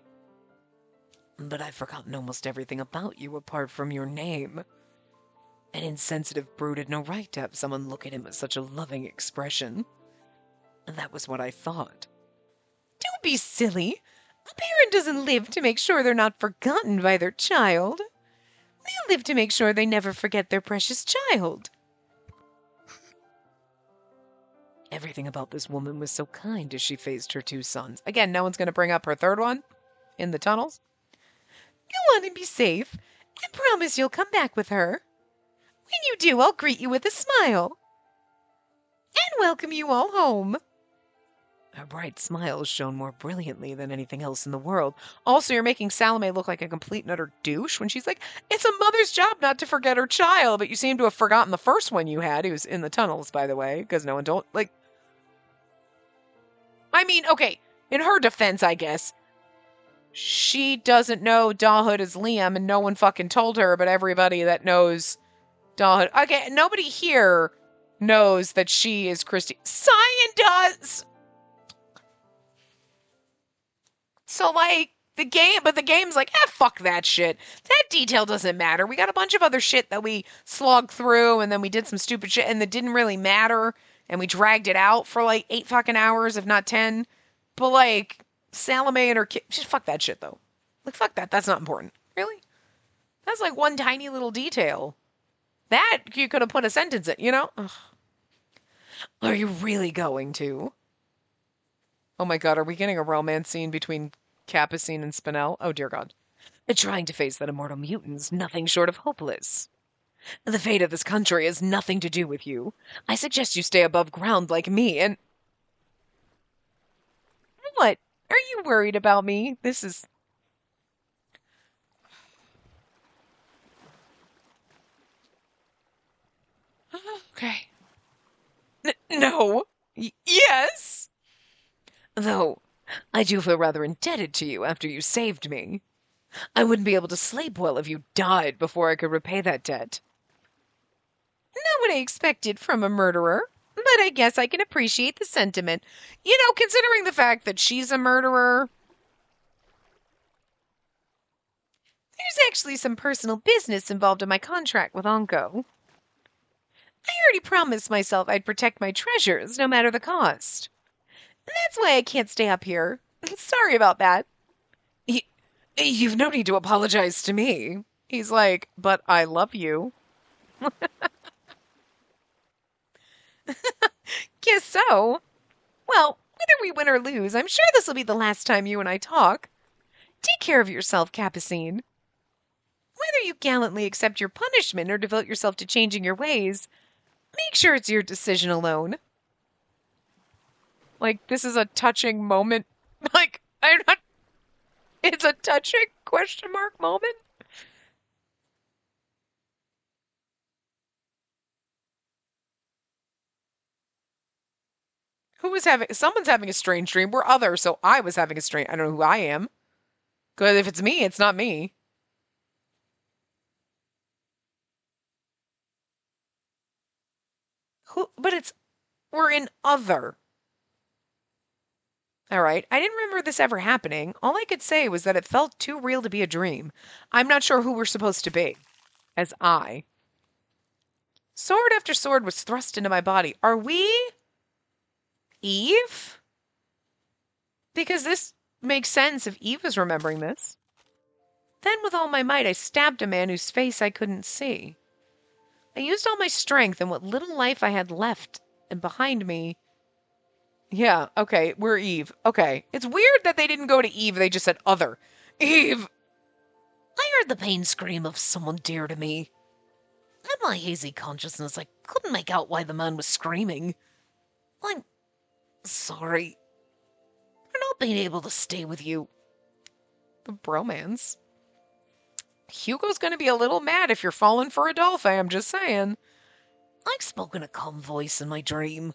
But I've forgotten almost everything about you apart from your name. An insensitive brute had no right to have someone look at him with such a loving expression. And that was what I thought. Don't be silly. A parent doesn't live to make sure they're not forgotten by their child. They live to make sure they never forget their precious child. Everything about this woman was so kind as she faced her two sons. Again, no one's going to bring up her third one in the tunnels. Go on and be safe, and promise you'll come back with her. When you do, I'll greet you with a smile and welcome you all home. Her bright smile shone more brilliantly than anything else in the world. Also, you're making Salome look like a complete and utter douche when she's like, it's a mother's job not to forget her child, but you seem to have forgotten the first one you had. He was in the tunnels, by the way, because no one told, like... I mean, okay, in her defense, I guess, she doesn't know Dawhood is Liam, and no one fucking told her, but everybody that knows Dawhood... Okay, nobody here knows that she is Christy. Cyan does! So, like, the game's like, fuck that shit. That detail doesn't matter. We got a bunch of other shit that we slogged through, and then we did some stupid shit, and that didn't really matter, and we dragged it out for, like, 8 fucking hours, if not 10. But, like, Salome and her kid, just fuck that shit, though. Like, fuck that. That's not important. Really? That's, like, one tiny little detail. That you could have put a sentence in, you know? Ugh. Are you really going to? Oh my god, are we getting a romance scene between Capucine and Spinel? Oh dear god. Trying to face that immortal mutant's nothing short of hopeless. The fate of this country has nothing to do with you. I suggest you stay above ground like me and... What? Are you worried about me? This is... Okay. No. Yes! Though, I do feel rather indebted to you after you saved me. I wouldn't be able to sleep well if you died before I could repay that debt. Not what I expected from a murderer, but I guess I can appreciate the sentiment. You know, considering the fact that she's a murderer, there's actually some personal business involved in my contract with Onko. I already promised myself I'd protect my treasures, no matter the cost. That's why I can't stay up here. Sorry about that. You've no need to apologize to me. He's like, but I love you. Guess so. Well, whether we win or lose, I'm sure this will be the last time you and I talk. Take care of yourself, Capucine. Whether you gallantly accept your punishment or devote yourself to changing your ways, make sure it's your decision alone. Like, this is a touching moment. Like, I'm not... It's a touching question mark moment. Someone's having a strange dream. We're other, so I was having a strange... I don't know who I am. Because if it's me, it's not me. But we're in other. All right. I didn't remember this ever happening. All I could say was that it felt too real to be a dream. I'm not sure who we're supposed to be. As I. Sword after sword was thrust into my body. Are we Eve? Because this makes sense if Eve is remembering this. Then with all my might, I stabbed a man whose face I couldn't see. I used all my strength and what little life I had left, and behind me... Yeah, okay, we're Eve. Okay. It's weird that they didn't go to Eve, they just said other. Eve! I heard the pain scream of someone dear to me. In my hazy consciousness, I couldn't make out why the man was screaming. I'm sorry for not being able to stay with you. The bromance. Hugo's gonna be a little mad if you're falling for Adolphe, I'm just saying. I spoke in a calm voice in my dream.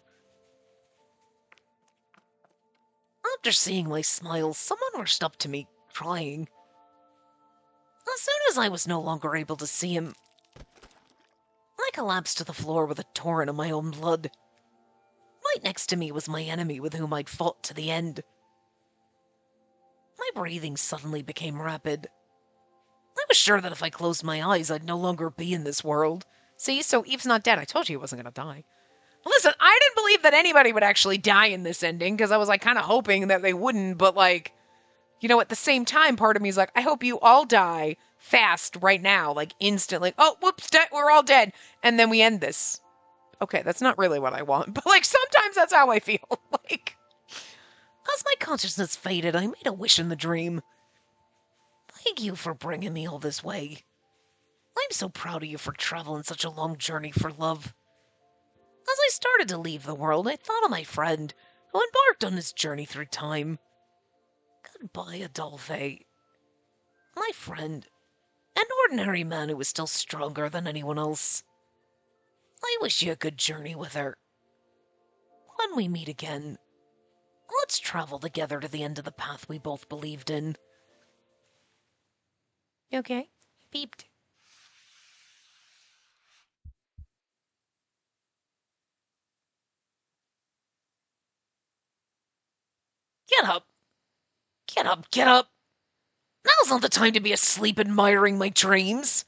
After seeing my smile, someone rushed up to me, crying. As soon as I was no longer able to see him, I collapsed to the floor with a torrent of my own blood. Right next to me was my enemy with whom I'd fought to the end. My breathing suddenly became rapid. I was sure that if I closed my eyes, I'd no longer be in this world. See, so Eve's not dead. I told you he wasn't going to die. Listen, I didn't believe that anybody would actually die in this ending, because I was, like, kind of hoping that they wouldn't, but, like, you know, at the same time, part of me is like, I hope you all die fast right now, like, instantly. Oh, whoops, we're all dead. And then we end this. Okay, that's not really what I want, but, like, sometimes that's how I feel. Like, as my consciousness faded, I made a wish in the dream. Thank you for bringing me all this way. I'm so proud of you for traveling such a long journey for love. As I started to leave the world, I thought of my friend, who embarked on this journey through time. Goodbye, Adolphe. My friend. An ordinary man who was still stronger than anyone else. I wish you a good journey with her. When we meet again, let's travel together to the end of the path we both believed in. Okay. Beeped. Get up. Get up, get up. Now's not the time to be asleep admiring my dreams.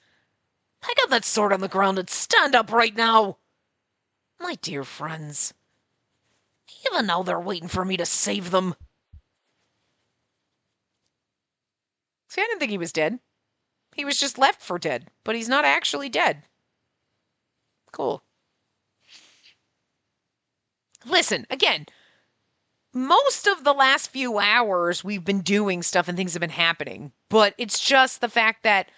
Pick up that sword on the ground and stand up right now. My dear friends. Even now they're waiting for me to save them. See, I didn't think he was dead. He was just left for dead, but he's not actually dead. Cool. Listen, again, most of the last few hours we've been doing stuff and things have been happening, but it's just the fact that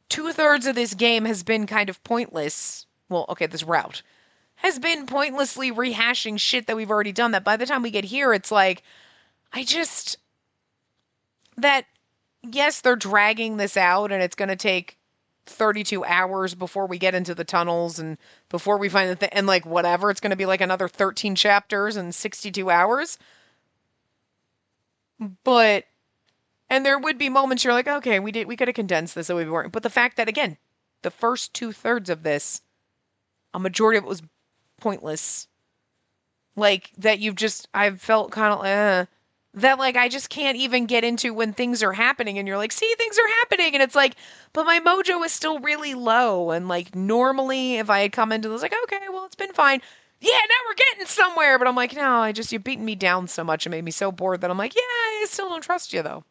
2/3 of this game has been kind of pointless. Well, okay, this route has been pointlessly rehashing shit that we've already done, that by the time we get here, it's like, yes, they're dragging this out and it's going to take 32 hours before we get into the tunnels and before we find the thing, and like whatever, it's going to be like another 13 chapters and 62 hours. But, and there would be moments you're like, okay, we could have condensed this so we weren't. But the fact that, again, the first 2/3 of this, a majority of it was pointless. Like, that I've felt kind of, that, like, I just can't even get into when things are happening, and you're like, see, things are happening, and it's like, but my mojo is still really low, and, like, normally, if I had come into this, like, okay, well, it's been fine. Yeah, now we're getting somewhere, but I'm like, no, you're beating me down so much, it made me so bored that I'm like, yeah, I still don't trust you, though.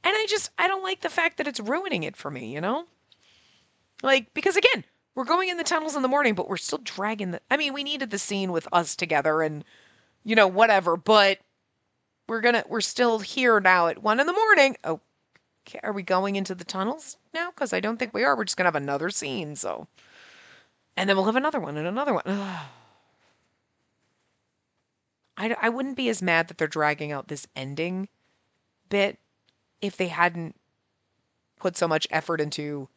And I don't like the fact that it's ruining it for me, you know? Like, because again, we're going in the tunnels in the morning, but we're still dragging we needed the scene with us together and, you know, whatever, but we're still here now at 1 a.m. Oh, okay, are we going into the tunnels now? Because I don't think we are. We're just going to have another scene, so. And then we'll have another one and another one. I wouldn't be as mad that they're dragging out this ending bit if they hadn't put so much effort into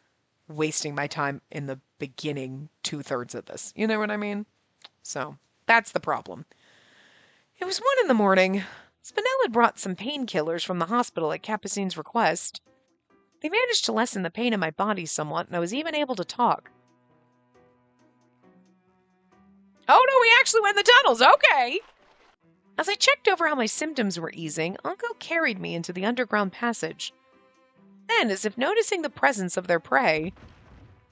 wasting my time in the beginning 2/3 of this. You know what I mean? So, that's the problem. It was 1 a.m. Spinell had brought some painkillers from the hospital at Capucine's request. They managed to lessen the pain in my body somewhat, and I was even able to talk. Oh no, we actually went in the tunnels, okay! As I checked over how my symptoms were easing, Uncle carried me into the underground passage. Then, as if noticing the presence of their prey,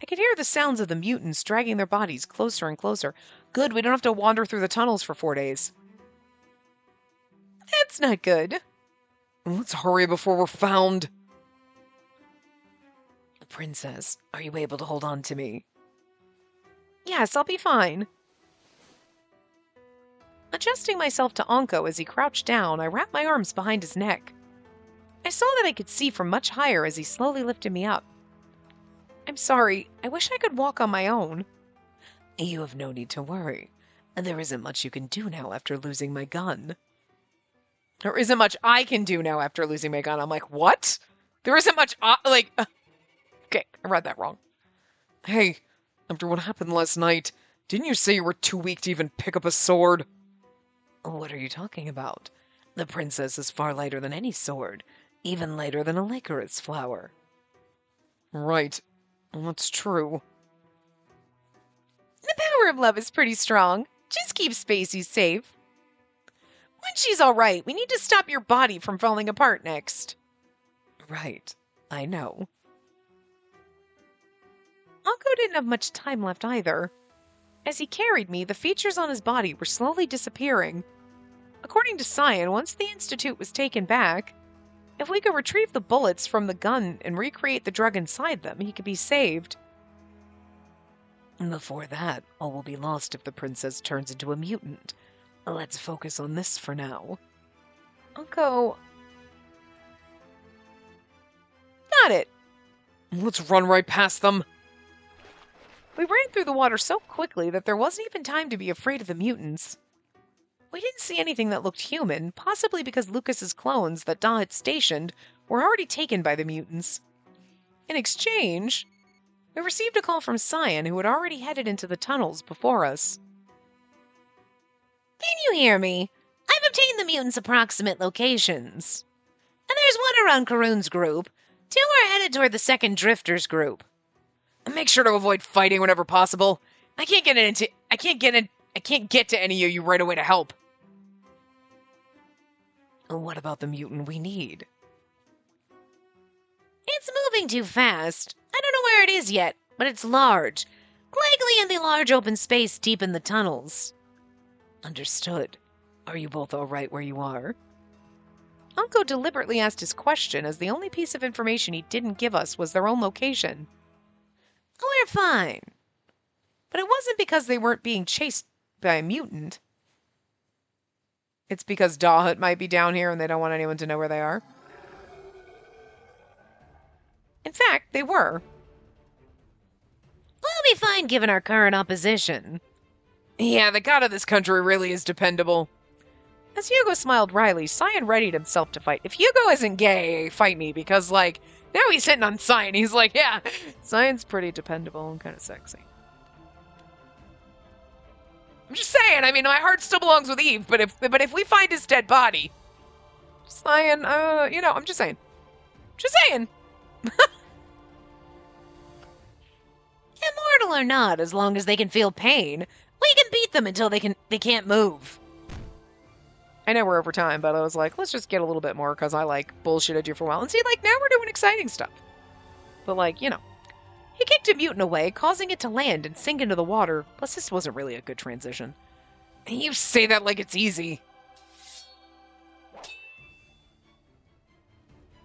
I could hear the sounds of the mutants dragging their bodies closer and closer. Good, we don't have to wander through the tunnels for 4 days. That's not good. Let's hurry before we're found. Princess, are you able to hold on to me? Yes, I'll be fine. Adjusting myself to Anko as he crouched down, I wrapped my arms behind his neck. I saw that I could see from much higher as he slowly lifted me up. I'm sorry, I wish I could walk on my own. You have no need to worry. There isn't much you can do now after losing my gun. There isn't much I can do now after losing my gun. I'm like, what? There isn't much, okay, I read that wrong. Hey, after what happened last night, didn't you say you were too weak to even pick up a sword? What are you talking about? The princess is far lighter than any sword, even lighter than a Lycoris flower. Right, that's true. The power of love is pretty strong. Just keep Spacey safe. When she's all right, we need to stop your body from falling apart next. Right, I know. Anko didn't have much time left either. As he carried me, the features on his body were slowly disappearing. According to Cyan, once the Institute was taken back, if we could retrieve the bullets from the gun and recreate the drug inside them, he could be saved. Before that, all will be lost if the princess turns into a mutant. Let's focus on this for now. Anko... Got it! Let's run right past them! We ran through the water so quickly that there wasn't even time to be afraid of the mutants. We didn't see anything that looked human, possibly because Lucas's clones that Da had stationed were already taken by the mutants. In exchange, we received a call from Cyan, who had already headed into the tunnels before us. Can you hear me? I've obtained the mutants' approximate locations. And there's one around Karun's group. 2 are headed toward the second Drifter's group. Make sure to avoid fighting whenever possible. I can't get to any of you right away to help. What about the mutant we need? It's moving too fast. I don't know where it is yet, but it's large. Likely in the large open space deep in the tunnels. Understood. Are you both all right where you are? Anko deliberately asked his question, as the only piece of information he didn't give us was their own location. We're fine. But it wasn't because they weren't being chased by a mutant. It's because Dahut might be down here and they don't want anyone to know where they are. In fact, they were. We'll be fine given our current opposition. Yeah, the god of this country really is dependable. As Hugo smiled wryly, Cyan readied himself to fight. If Hugo isn't gay, fight me, because, like, now he's hitting on Cyan. He's like, yeah, Cyan's pretty dependable and kind of sexy. I'm just saying, I mean, my heart still belongs with Eve, but if we find his dead body, Cyan, you know, I'm just saying. Just saying. Immortal or not, as long as they can feel pain, we can beat them until they can't move. I know we're over time, but I was like, let's just get a little bit more, because I, like, bullshitted you for a while. And see, like, now we're doing exciting stuff. But, like, you know. He kicked a mutant away, causing it to land and sink into the water. Plus, this wasn't really a good transition. And you say that like it's easy.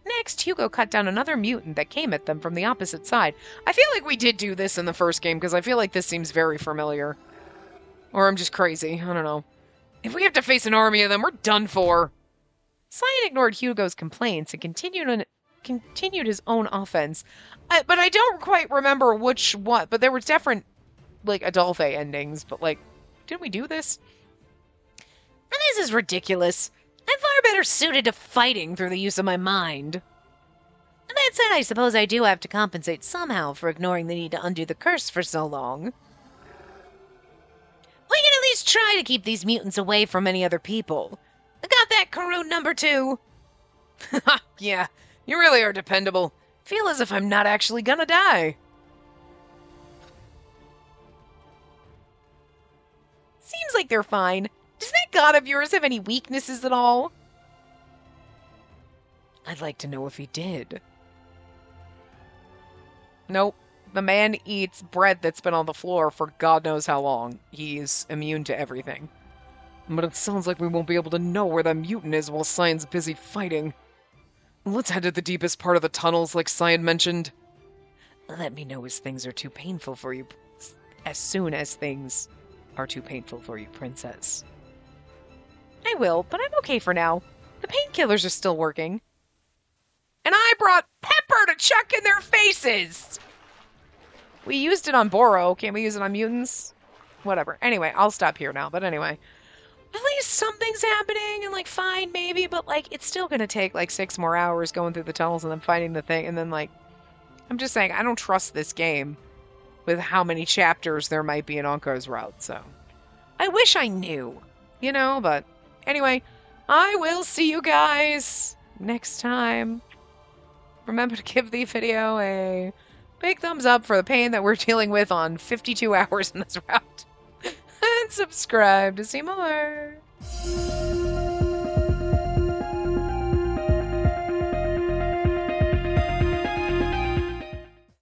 Next, Hugo cut down another mutant that came at them from the opposite side. I feel like we did do this in the first game, because I feel like this seems very familiar. Or I'm just crazy. I don't know. If we have to face an army of them, we're done for. Cyan ignored Hugo's complaints and continued his own offense. But I don't quite remember what. But there were different, like, Adolphe endings. But, like, didn't we do this? And this is ridiculous. I'm far better suited to fighting through the use of my mind. And that said, I suppose I do have to compensate somehow for ignoring the need to undo the curse for so long. We can at least try to keep these mutants away from any other people. I got that, Karun number 2. Yeah, you really are dependable. Feel as if I'm not actually gonna die. Seems like they're fine. Does that god of yours have any weaknesses at all? I'd like to know if he did. Nope. The man eats bread that's been on the floor for God knows how long. He's immune to everything. But it sounds like we won't be able to know where that mutant is while Cyan's busy fighting. Let's head to the deepest part of the tunnels like Cyan mentioned. Let me know as things are too painful for you. As soon as things are too painful for you, Princess. I will, but I'm okay for now. The painkillers are still working. And I brought pepper to chuck in their faces! We used it on Boro. Can't we use it on mutants? Whatever. Anyway, I'll stop here now. But anyway, at least something's happening and, like, fine, maybe. But, like, it's still going to take, like, 6 more hours going through the tunnels and then fighting the thing. And then, like, I'm just saying, I don't trust this game with how many chapters there might be in Anko's route. So, I wish I knew, you know? But anyway, I will see you guys next time. Remember to give the video a big thumbs up for the pain that we're dealing with on 52 hours in this route. And subscribe to see more.